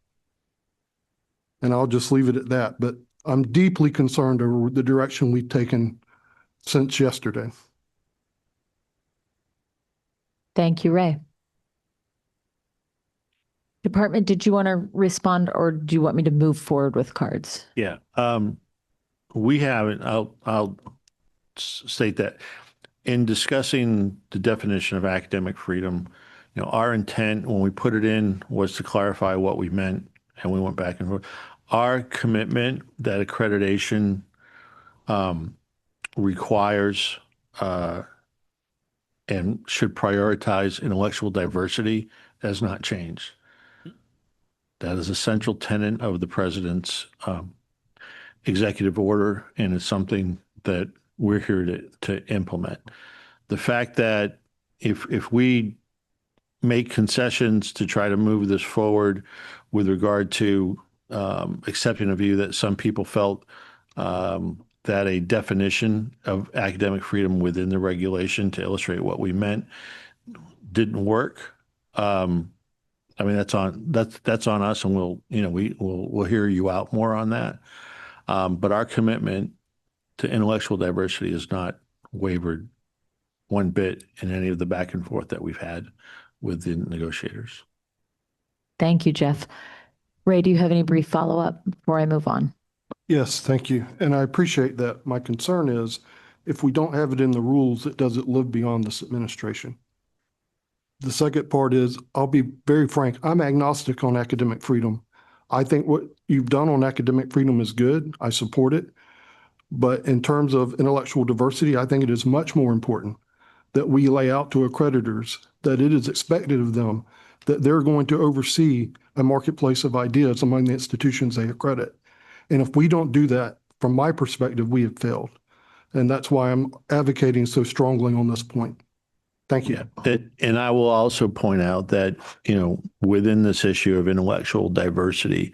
And I'll just leave it at that. But I'm deeply concerned over the direction we've taken since yesterday. Thank you, Ray. Department, did you want to respond, or do you want me to move forward with cards? Yeah. We haven't, I'll state that in discussing the definition of academic freedom, our intent when we put it in was to clarify what we meant, and we went back and forth. Our commitment that accreditation requires and should prioritize intellectual diversity has not changed. That is a central tenet of the president's executive order, and it's something that we're here to implement. The fact that if we make concessions to try to move this forward with regard to accepting a view that some people felt that a definition of academic freedom within the regulation to illustrate what we meant didn't work. I mean, that's on us, and we'll hear you out more on that. But our commitment to intellectual diversity has not wavered one bit in any of the back and forth that we've had with the negotiators. Thank you, Jeff. Ray, do you have any brief follow-up before I move on? Yes, thank you. And I appreciate that. My concern is if we don't have it in the rules, it doesn't live beyond this administration. The second part is, I'll be very frank, I'm agnostic on academic freedom. I think what you've done on academic freedom is good. I support it. But in terms of intellectual diversity, I think it is much more important that we lay out to accreditors that it is expected of them that they're going to oversee a marketplace of ideas among the institutions they accredit. And if we don't do that, from my perspective, we have failed. And that's why I'm advocating so strongly on this point. Thank you. Yeah. And I will also point out that, within this issue of intellectual diversity,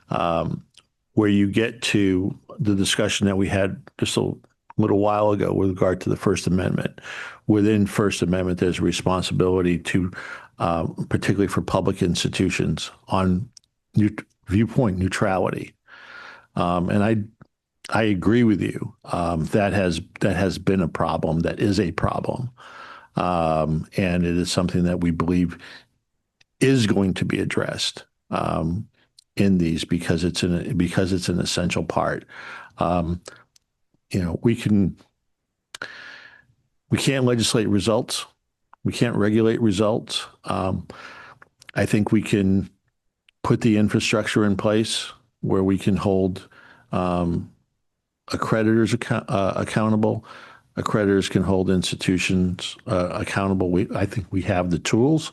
where you get to the discussion that we had just a little while ago with regard to the First Amendment, within First Amendment, there's a responsibility to, particularly for public institutions, on viewpoint neutrality. And I agree with you. That has been a problem. That is a problem. And it is something that we believe is going to be addressed in these because it's an essential part. We can't legislate results. We can't regulate results. I think we can put the infrastructure in place where we can hold accreditors accountable. Accreditors can hold institutions accountable. I think we have the tools,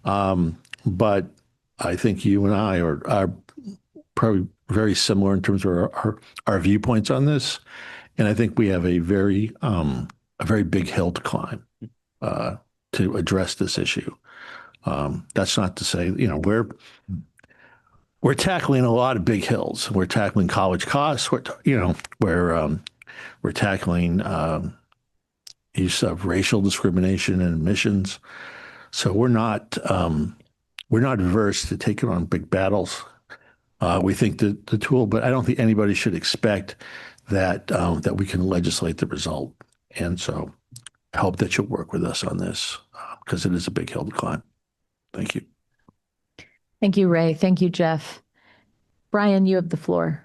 but I think you and I are probably very similar in terms of our viewpoints on this, and I think we have a very big hill to climb to address this issue. That's not to say we're tackling a lot of big hills. We're tackling college costs. We're tackling use of racial discrimination in admissions. So we're not averse to taking on big battles. We think that the tool, but I don't think anybody should expect that we can legislate the result. And so I hope that you'll work with us on this because it is a big hill to climb. Thank you. Thank you, Ray. Thank you, Jeff. Brian, you have the floor.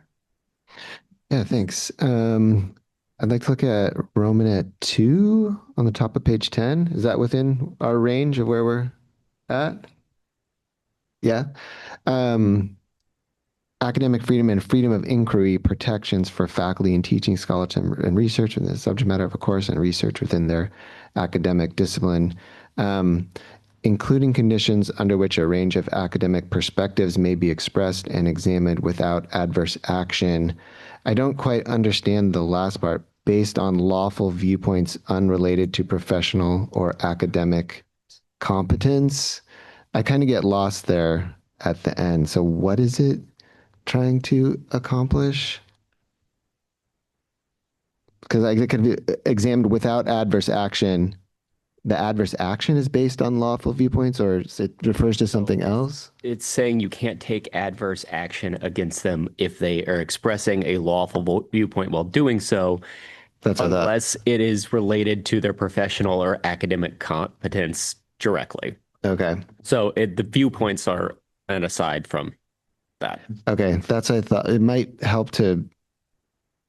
Yeah, thanks. I'd like to look at Romanet 2 on the top of page 10. Is that within our range of where we're at? Yeah. Academic freedom and freedom of inquiry protections for faculty in teaching, scholarship, and research in the subject matter of a course and research within their academic discipline, including conditions under which a range of academic perspectives may be expressed and examined without adverse action. I don't quite understand the last part, based on lawful viewpoints unrelated to professional or academic competence. I kind of get lost there at the end. So what is it trying to accomplish? Because it could be examined without adverse action. The adverse action is based on lawful viewpoints, or it refers to something else? It's saying you can't take adverse action against them if they are expressing a lawful viewpoint while doing so, unless it is related to their professional or academic competence directly. Okay. So the viewpoints are an aside from that. Okay, that's what I thought. It might help to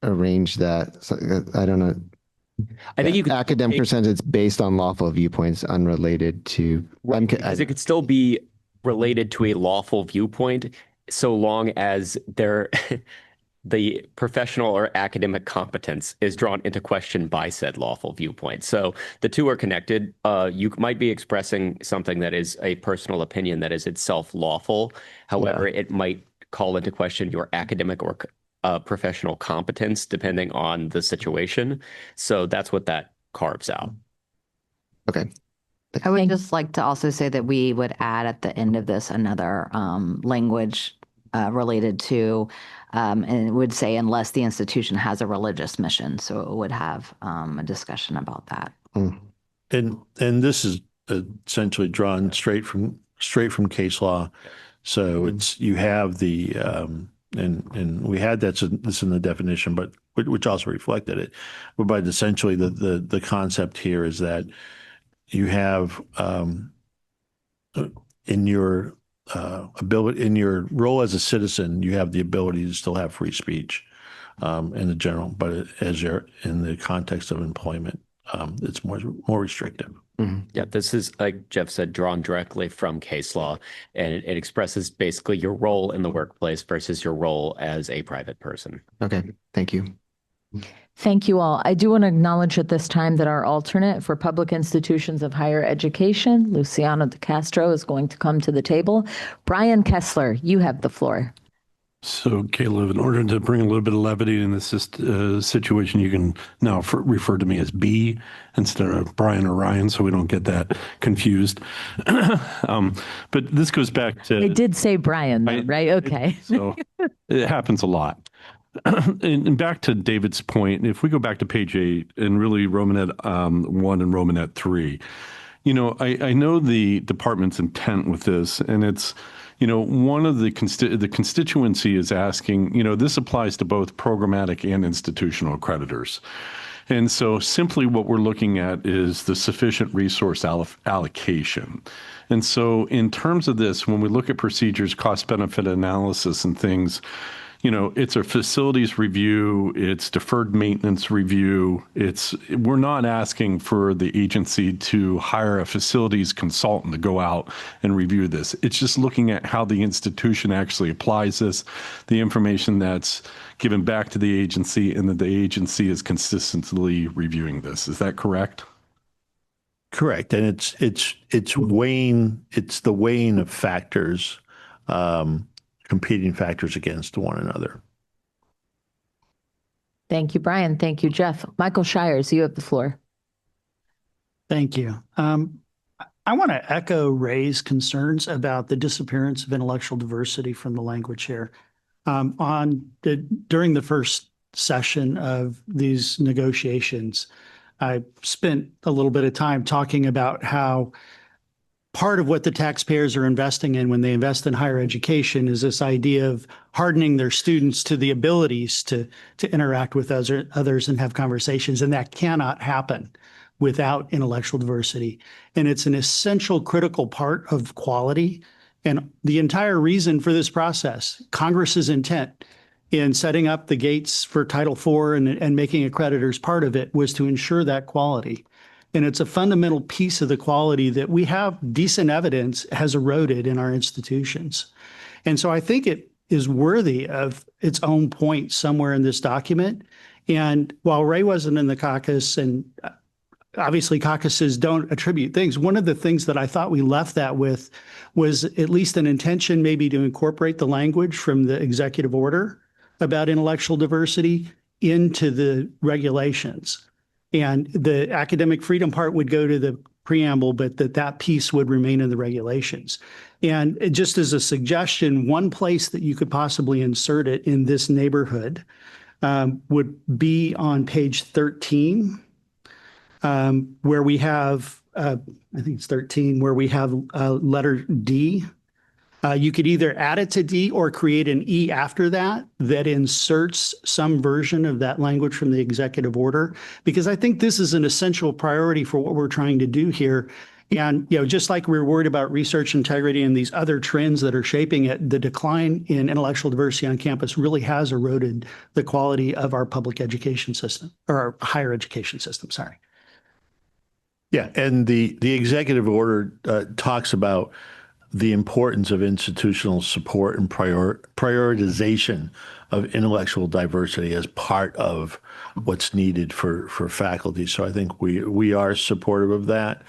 arrange that. So, I don't know. I think you could academic percentage based on lawful viewpoints unrelated to. Because it could still be related to a lawful viewpoint, so long as the professional or academic competence is drawn into question by said lawful viewpoint. So the two are connected. You might be expressing something that is a personal opinion that is itself lawful. However, it might call into question your academic or professional competence depending on the situation. So that's what that carves out. Okay. I would just like to also say that we would add at the end of this another language related to, and it would say unless the institution has a religious mission. So it would have a discussion about that. And this is essentially drawn straight from case law. So it's, you have the, and we had this in the definition, but which also reflected it. But essentially the concept here is that you have in your ability, in your role as a citizen, you have the ability to still have free speech in the general, but as you're in the context of employment, it's more restrictive. Yeah, this is, like Jeff said, drawn directly from case law, and it expresses basically your role in the workplace versus your role as a private person. Okay, thank you. Thank you all. I do want to acknowledge at this time that our alternate for public institutions of higher education, Luciano De Castro, is going to come to the table. Brian Kessler, you have the floor. So, Caleb, in order to bring a little bit of levity in this situation, you can now refer to me as B instead of Brian or Ryan, so we don't get that confused. But this goes back to... I did say Brian, though, right? Okay. So it happens a lot. And back to David's point, if we go back to page 8 and really Romanet 1 and Romanet 3, you know, I know the department's intent with this, and it's, you know, one of the constituency is asking, you know, this applies to both programmatic and institutional accreditors. And so simply what we're looking at is the sufficient resource allocation. And so in terms of this, when we look at procedures, cost benefit analysis and things, you know, it's a facilities review, it's deferred maintenance review. We're not asking for the agency to hire a facilities consultant to go out and review this. It's just looking at how the institution actually applies this, the information that's given back to the agency, and that the agency is consistently reviewing this. Is that correct? Correct. And it's the weighing of factors, competing factors against one another. Thank you, Brian. Thank you, Jeff. Michael Shires, you have the floor. Thank you. I want to echo Ray's concerns about the disappearance of intellectual diversity from the language here. During the first session of these negotiations, I spent a little bit of time talking about how part of what the taxpayers are investing in when they invest in higher education is this idea of hardening their students to the abilities to interact with others and have conversations. And that cannot happen without intellectual diversity. And it's an essential, critical part of quality. And the entire reason for this process, Congress's intent in setting up the gates for Title IV and making accreditors part of it, was to ensure that quality. And it's a fundamental piece of the quality that we have decent evidence has eroded in our institutions. And so I think it is worthy of its own point somewhere in this document. And while Ray wasn't in the caucus, and obviously caucuses don't attribute things, one of the things that I thought we left that with was at least an intention maybe to incorporate the language from the executive order about intellectual diversity into the regulations. And the academic freedom part would go to the preamble, but that piece would remain in the regulations. And just as a suggestion, one place that you could possibly insert it in this neighborhood would be on page 13, where we have, I think it's 13, where we have letter D. You could either add it to D or create an E after that inserts some version of that language from the executive order, because I think this is an essential priority for what we're trying to do here. And, just like we're worried about research integrity and these other trends that are shaping it, the decline in intellectual diversity on campus really has eroded the quality of our public education system, or our higher education system, sorry. Yeah, and the executive order talks about the importance of institutional support and prioritization of intellectual diversity as part of what's needed for faculty. So I think we are supportive of that.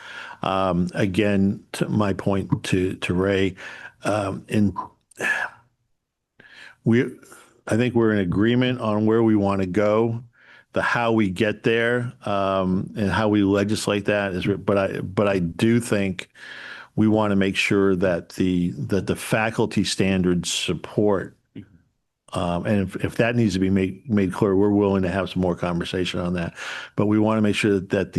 Again, to my point to Ray, I think we're in agreement on where we want to go. The how we get there and how we legislate that is, but I do think we want to make sure that the faculty standards support, and if that needs to be made clear, we're willing to have some more conversation on that. But we want to make sure that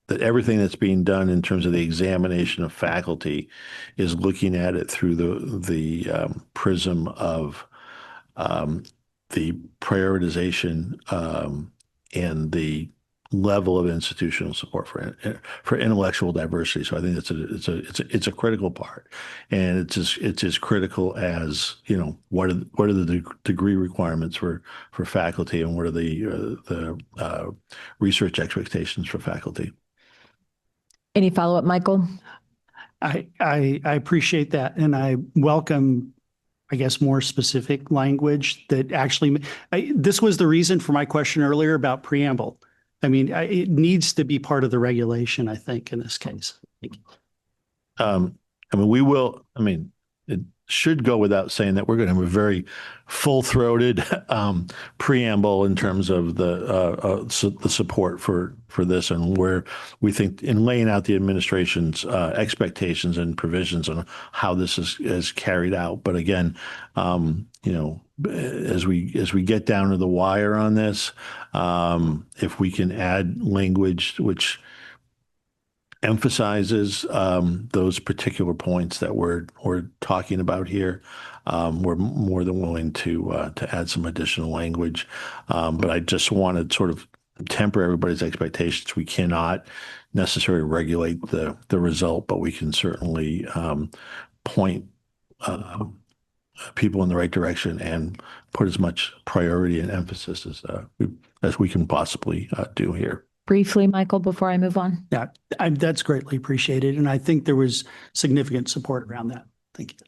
that everything that's being done in terms of the examination of faculty is looking at it through the prism of the prioritization and the level of institutional support for intellectual diversity. So I think it's a critical part, and it's as critical as what are the degree requirements for faculty, and what are the research expectations for faculty. Any follow-up, Michael? I appreciate that, and I welcome, I guess, more specific language that actually. This was the reason for my question earlier about preamble. I mean, it needs to be part of the regulation, I think, in this case. Thank you. It should go without saying that we're going to have a very full-throated preamble in terms of the support for this, and where we think in laying out the administration's expectations and provisions on how this is carried out. But again, as we get down to the wire on this, if we can add language which emphasizes those particular points that we're talking about here, we're more than willing to add some additional language. But I just want to sort of temper everybody's expectations. We cannot necessarily regulate the result, but we can certainly point people in the right direction and put as much priority and emphasis as we can possibly do here. Briefly, Michael, before I move on. Yeah, that's greatly appreciated. And I think there was significant support around that. Thank you.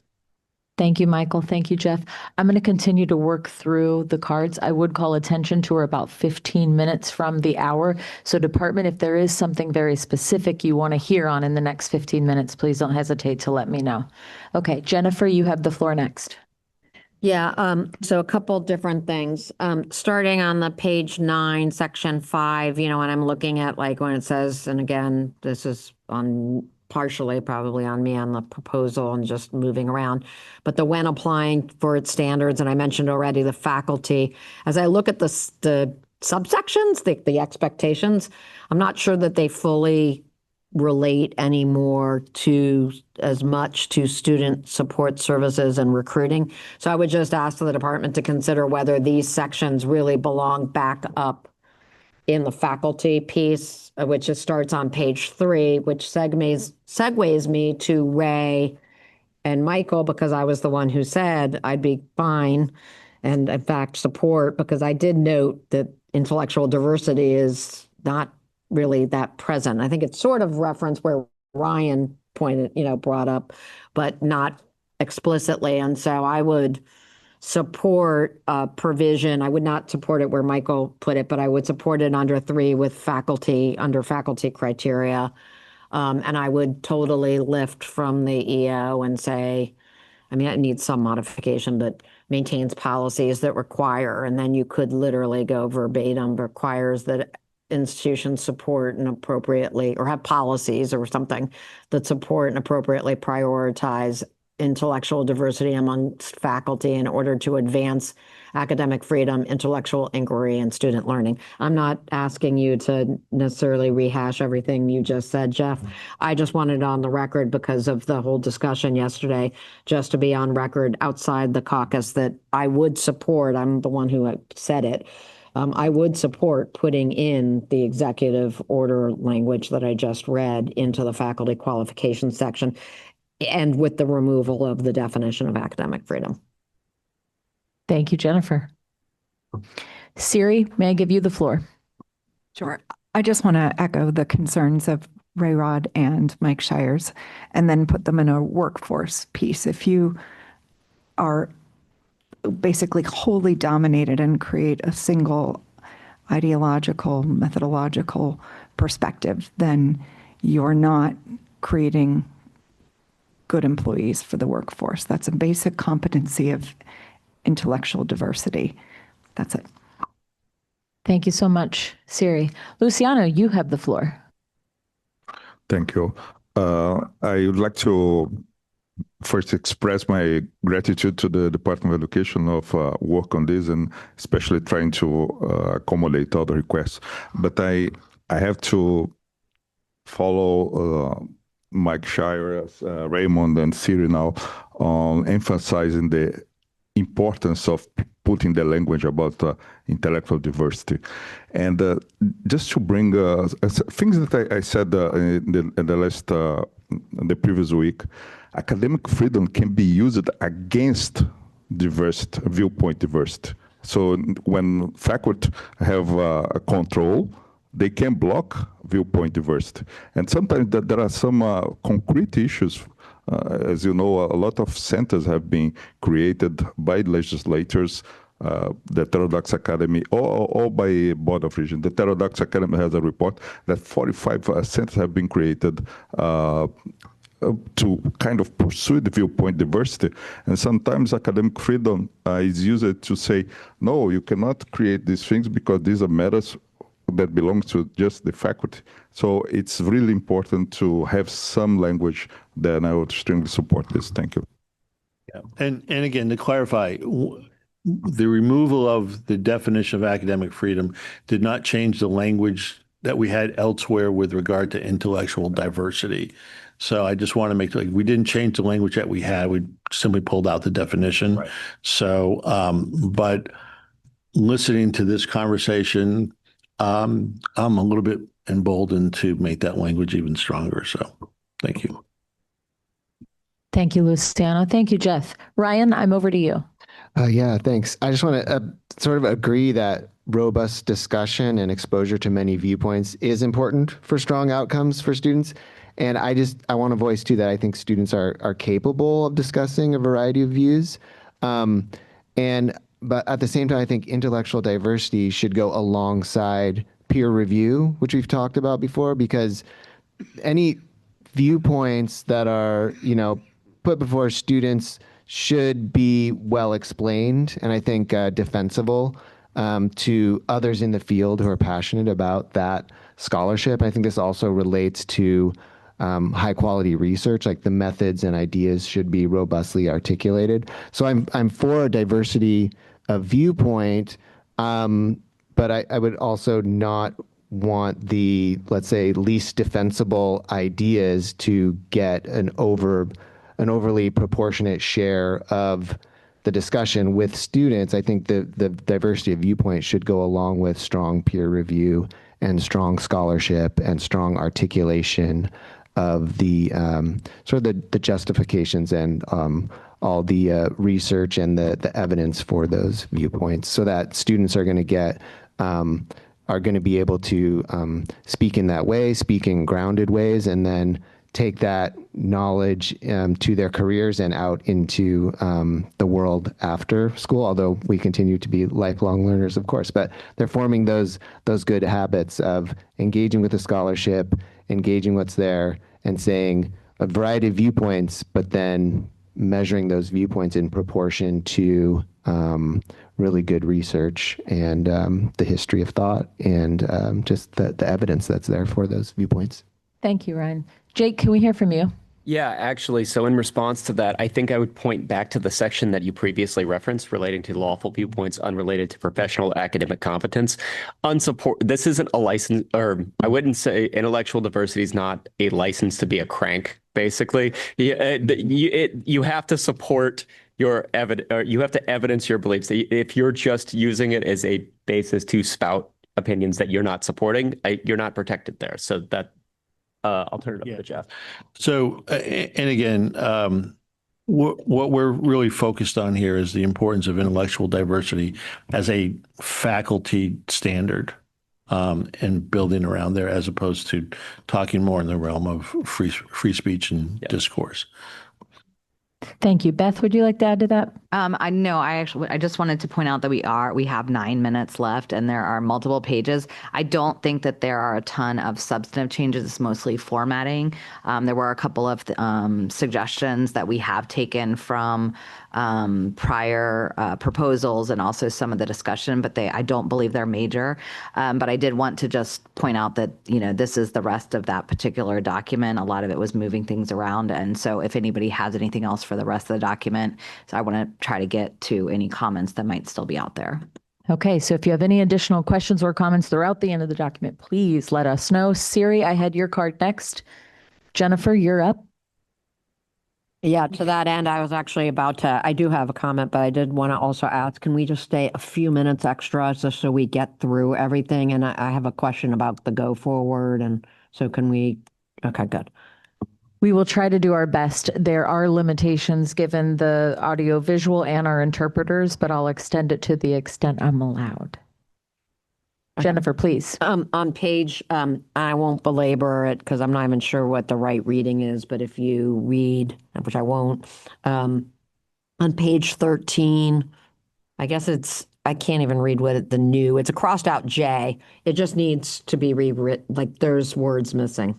Thank you, Michael. Thank you, Jeff. I'm going to continue to work through the cards. I would call attention to we're about 15 minutes from the hour. So department, if there is something very specific you want to hear on in the next 15 minutes, please don't hesitate to let me know. Okay, Jennifer, you have the floor next. Yeah, so a couple different things. Starting on the page 9, section 5, when I'm looking at like when it says, and again, this is on partially probably on me on the proposal and just moving around, but when applying for its standards, and I mentioned already the faculty, as I look at the subsections, the expectations, I'm not sure that they fully relate anymore to as much to student support services and recruiting. So I would just ask the department to consider whether these sections really belong back up in the faculty piece, which just starts on page 3, which segues me to Ray and Michael, because I was the one who said I'd be fine, and in fact support, because I did note that intellectual diversity is not really that present. I think it's sort of referenced where Ryan brought up, but not explicitly. And so I would support a provision. I would not support it where Michael put it, but I would support it under 3 with faculty, under faculty criteria. And I would totally lift from the EO and say, I mean, it needs some modification, but maintains policies that require, and then you could literally go verbatim, requires that institutions support and appropriately, or have policies or something that support and appropriately prioritize intellectual diversity amongst faculty in order to advance academic freedom, intellectual inquiry, and student learning. I'm not asking you to necessarily rehash everything you just said, Jeff. I just wanted it on the record because of the whole discussion yesterday, just to be on record outside the caucus that I would support. I'm the one who said it. I would support putting in the executive order language that I just read into the faculty qualifications section, and with the removal of the definition of academic freedom. Thank you, Jennifer. Siri, may I give you the floor? Sure. I just want to echo the concerns of Ray Rod and Mike Shires, and then put them in a workforce piece. If you are basically wholly dominated and create a single ideological, methodological perspective, then you're not creating good employees for the workforce. That's a basic competency of intellectual diversity. That's it. Thank you so much, Siri. Luciano, you have the floor. Thank you. I would like to first express my gratitude to the Department of Education of work on this, and especially trying to accommodate all the requests. But I have to follow Mike Shire, Raymond, and Siri now on emphasizing the importance of putting the language about intellectual diversity. And just to bring things that I said in the previous week, academic freedom can be used against diversity, viewpoint diversity. So when faculty have a control, they can block viewpoint diversity. And sometimes there are some concrete issues. As you know, a lot of centers have been created by legislators, the Heterodox Academy, or by Board of Regents. The Heterodox Academy has a report that 45 centers have been created to kind of pursue the viewpoint diversity. And sometimes academic freedom is used to say, no, you cannot create these things because these are matters that belong to just the faculty. So it's really important to have some language, then I would strongly support this. Thank you. Yeah. And again, to clarify, the removal of the definition of academic freedom did not change the language that we had elsewhere with regard to intellectual diversity. So I just want to make sure we didn't change the language that we had. We simply pulled out the definition. Right. So, but listening to this conversation, I'm a little bit emboldened to make that language even stronger. So thank you. Thank you, Luciano. Thank you, Jeff. Ryan, I'm over to you. Yeah, thanks. I just want to sort of agree that robust discussion and exposure to many viewpoints is important for strong outcomes for students. And I want to voice too that I think students are capable of discussing a variety of views. But at the same time, I think intellectual diversity should go alongside peer review, which we've talked about before, because any viewpoints that are, put before students should be well explained and I think defensible to others in the field who are passionate about that scholarship. I think this also relates to high quality research, like the methods and ideas should be robustly articulated. So I'm for a diversity of viewpoint, but I would also not want the, let's say, least defensible ideas to get an overly proportionate share of the discussion with students. I think the diversity of viewpoint should go along with strong peer review and strong scholarship and strong articulation of the sort of the justifications and all the research and the evidence for those viewpoints, so that students are going to get are going to be able to speak in that way, speak in grounded ways, and then take that knowledge to their careers and out into the world after school, although we continue to be lifelong learners, of course. But they're forming those good habits of engaging with the scholarship, engaging what's there, and saying a variety of viewpoints, but then measuring those viewpoints in proportion to really good research and the history of thought and just the evidence that's there for those viewpoints. Thank you, Ryan. Jake, can we hear from you? Yeah, actually, so in response to that, I think I would point back to the section that you previously referenced relating to lawful viewpoints unrelated to professional academic competence. This isn't a license, or I wouldn't say intellectual diversity is not a license to be a crank, basically. You have to support your evidence, or you have to evidence your beliefs. If you're just using it as a basis to spout opinions that you're not supporting, you're not protected there. So that I'll turn it over to Jeff. So, and again, what we're really focused on here is the importance of intellectual diversity as a faculty standard and building around there, as opposed to talking more in the realm of free speech and discourse. Thank you. Beth, would you like to add to that? I know. I just wanted to point out that we have 9 minutes left and there are multiple pages. I don't think that there are a ton of substantive changes. It's mostly formatting. There were a couple of suggestions that we have taken from prior proposals and also some of the discussion, but I don't believe they're major. But I did want to just point out that, this is the rest of that particular document. A lot of it was moving things around. And so if anybody has anything else for the rest of the document, so I want to try to get to any comments that might still be out there. Okay, so if you have any additional questions or comments throughout the end of the document, please let us know. Siri, I had your card next. Jennifer, you're up. Yeah, to that end, I was actually I do have a comment, but I did want to also ask, can we just stay a few minutes extra just so we get through everything? And I have a question about the go forward. And so can we, okay, good. We will try to do our best. There are limitations given the audio visual and our interpreters, but I'll extend it to the extent I'm allowed. Jennifer, please. On page, I won't belabor it because I'm not even sure what the right reading is, but if you read, which I won't, on page 13, I guess I can't even read it's a crossed out J. It just needs to be rewritten, like there's words missing.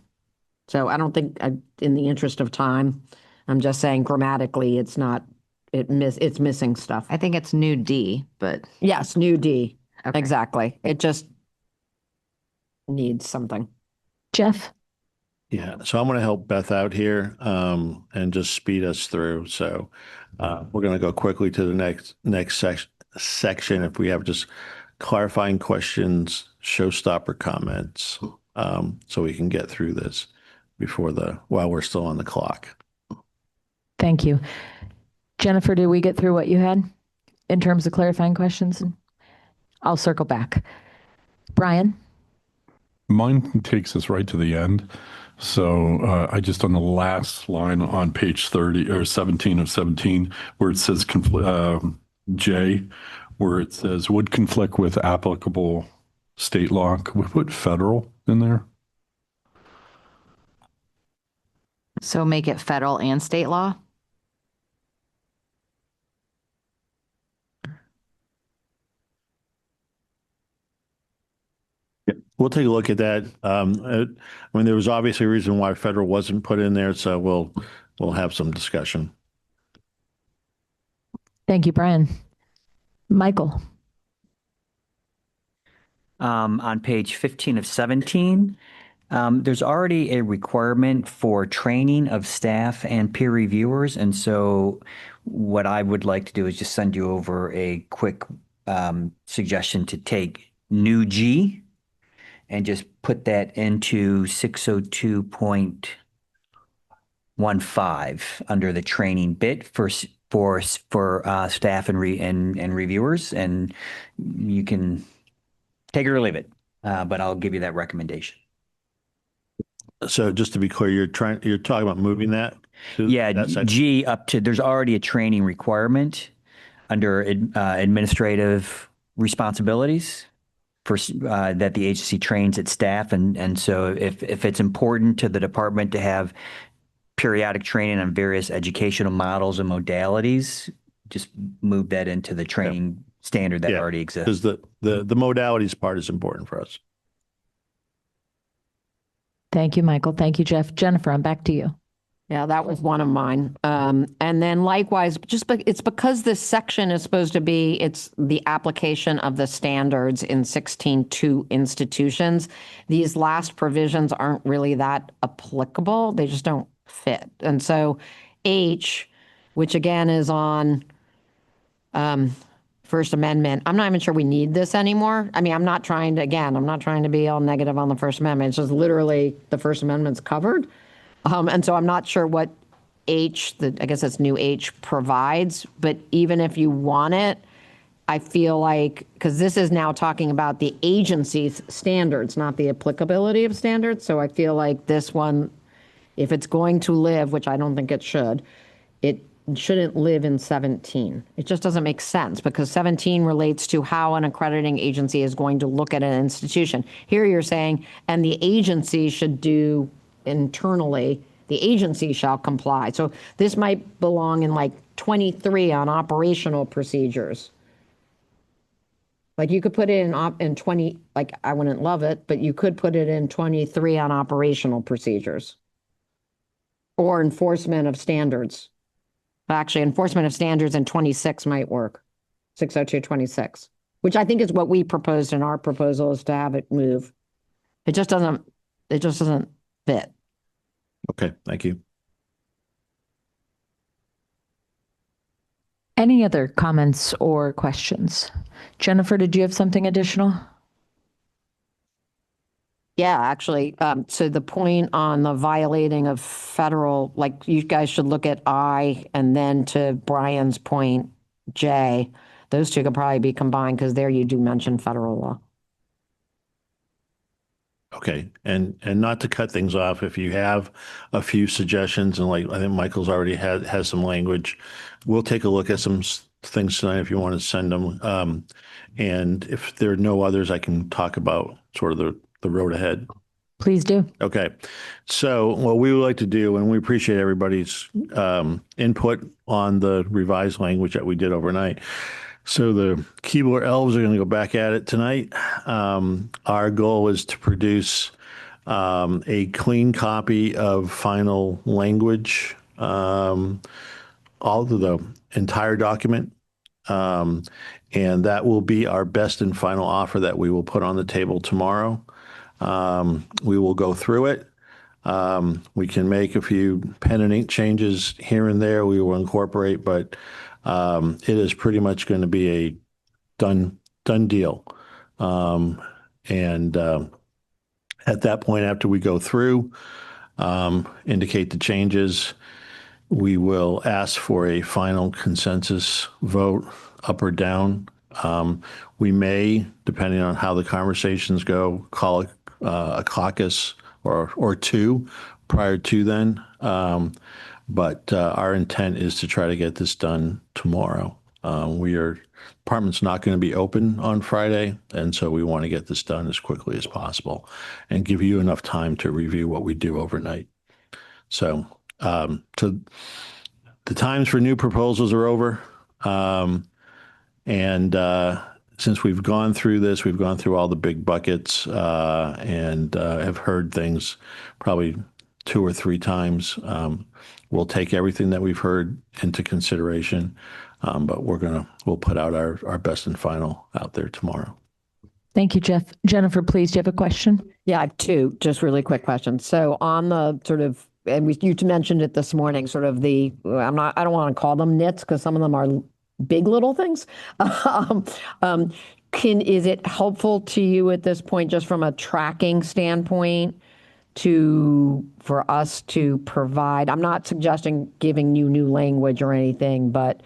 So I don't think, in the interest of time, I'm just saying grammatically, it's missing stuff. I think it's new D, but. Yes, new D. Okay. Exactly. It just needs something. Jeff? Yeah, so I'm going to help Beth out here and just speed us through. So we're going to go quickly to the next section. If we have just clarifying questions, showstopper comments, so we can get through this while we're still on the clock. Thank you. Jennifer, did we get through what you had in terms of clarifying questions? I'll circle back. Brian? Mine takes us right to the end. So I just on the last line on page 30 or 17 of 17, where it says J, where it says would conflict with applicable state law. Could we put federal in there? So make it federal and state law? We'll take a look at that. I mean, there was obviously a reason why federal wasn't put in there, so we'll have some discussion. Thank you, Brian. Michael? On page 15 of 17, there's already a requirement for training of staff and peer reviewers. And so what I would like to do is just send you over a quick suggestion to take new G and just put that into 602.15 under the training bit for staff and reviewers, and you can take it or leave it, but I'll give you that recommendation. So just to be clear, you're talking about moving that? Yeah, G up to, there's already a training requirement under administrative responsibilities for that the agency trains its staff, and so if it's important to the department to have periodic training on various educational models and modalities, just move that into the training standard that already exists. Because the modalities part is important for us. Thank you, Michael. Thank you, Jeff. Jennifer, I'm back to you. Yeah, that was one of mine. And then likewise, it's because this section is supposed to be, it's the application of the standards in 16.2 institutions. These last provisions aren't really that applicable. They just don't fit. And so H, which again is on First Amendment, I'm not even sure we need this anymore. I mean, I'm not trying to be all negative on the First Amendment. It's just literally the First Amendment's covered. And so I'm not sure what H, I guess that's new H, provides, but even if you want it, I feel like, because this is now talking about the agency's standards, not the applicability of standards. So I feel like this one, if it's going to live, which I don't think it shouldn't live in 17. It just doesn't make sense because 17 relates to how an accrediting agency is going to look at an institution. Here you're saying, and the agency should do internally, the agency shall comply. So this might belong in like 23 on operational procedures. Like you could put it in 20, like I wouldn't love it, but you could put it in 23 on operational procedures or enforcement of standards. Actually, enforcement of standards in 26 might work, 602.26, which I think is what we proposed in our proposal, is to have it move. It just doesn't fit. Okay, thank you. Any other comments or questions? Jennifer, did you have something additional? Yeah, actually, so the point on the violating of federal, like you guys should look at I, and then to Brian's point, J, those two could probably be combined because there you do mention federal law. Okay, and not to cut things off, if you have a few suggestions, and like I think Michael's already has some language, we'll take a look at some things tonight if you want to send them. And if there are no others, I can talk about sort of the road ahead. Please do. Okay. So what we would like to do, and we appreciate everybody's input on the revised language that we did overnight. So the Keebler Elves are going to go back at it tonight. Our goal is to produce a clean copy of final language, all of the entire document. And that will be our best and final offer that we will put on the table tomorrow. We will go through it. We can make a few pen and ink changes here and there. We will incorporate, but it is pretty much going to be a done deal. And at that point, after we go through, indicate the changes, we will ask for a final consensus vote, up or down. We may, depending on how the conversations go, call a caucus or two prior to then. But our intent is to try to get this done tomorrow. Department's not going to be open on Friday, and so we want to get this done as quickly as possible and give you enough time to review what we do overnight. So the times for new proposals are over. Since we've gone through this, we've gone through all the big buckets and have heard things probably 2 or 3 times. We'll take everything that we've heard into consideration, but we'll put out our best and final out there tomorrow. Thank you, Jeff. Jennifer, please, do you have a question? Yeah, I have 2 just really quick questions. So on the sort of, and you mentioned it this morning, sort of I don't want to call them nits because some of them are big little things. is it helpful to you at this point, just from a tracking standpoint, for us to provide, I'm not suggesting giving you new language or anything, but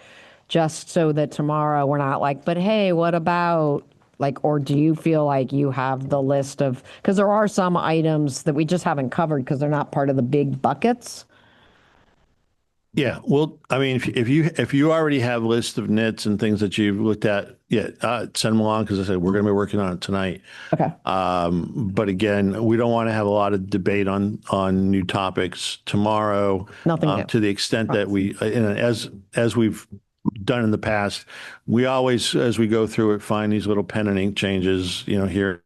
just so that tomorrow we're not like, but hey, what about, like, or do you feel like you have the list of, because there are some items that we just haven't covered because they're not part of the big buckets. Yeah, well, I mean, if you already have lists of nits and things that you've looked at, send them along, because I said we're going to be working on it tonight. Okay. But again, we don't want to have a lot of debate on new topics tomorrow. Nothing new. To the extent that we, as we've done in the past, we always, as we go through it, find these little pen and ink changes, here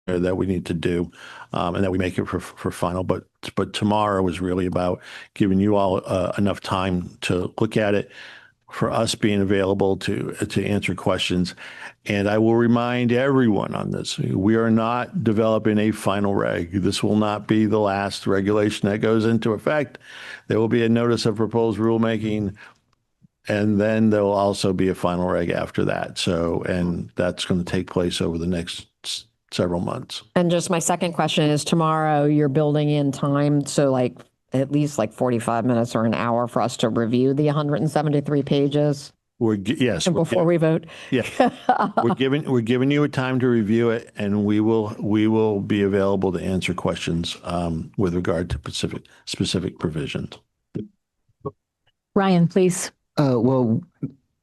that we need to do, and that we make it for final. But tomorrow was really about giving you all enough time to look at it, for us being available to answer questions. And I will remind everyone on this, we are not developing a final reg. This will not be the last regulation that goes into effect. There will be a notice of proposed rulemaking, and then there will also be a final reg after that. So, and that's going to take place over the next several months. And just my second question is, tomorrow you're building in time, so like at least like 45 minutes or an hour for us to review the 173 pages? Yes. Before we vote? Yeah. We're giving you a time to review it, and we will be available to answer questions with regard to specific provisions. Ryan, please. Well,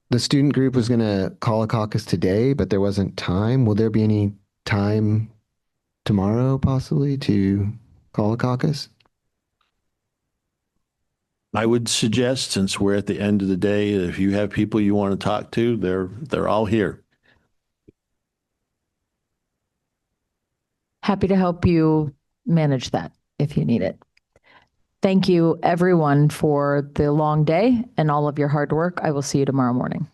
the student group was going to call a caucus today, but there wasn't time. Will there be any time tomorrow possibly to call a caucus? I would suggest, since we're at the end of the day, if you have people you want to talk to, they're all here. Happy to help you manage that if you need it. Thank you, everyone, for the long day and all of your hard work. I will see you tomorrow morning.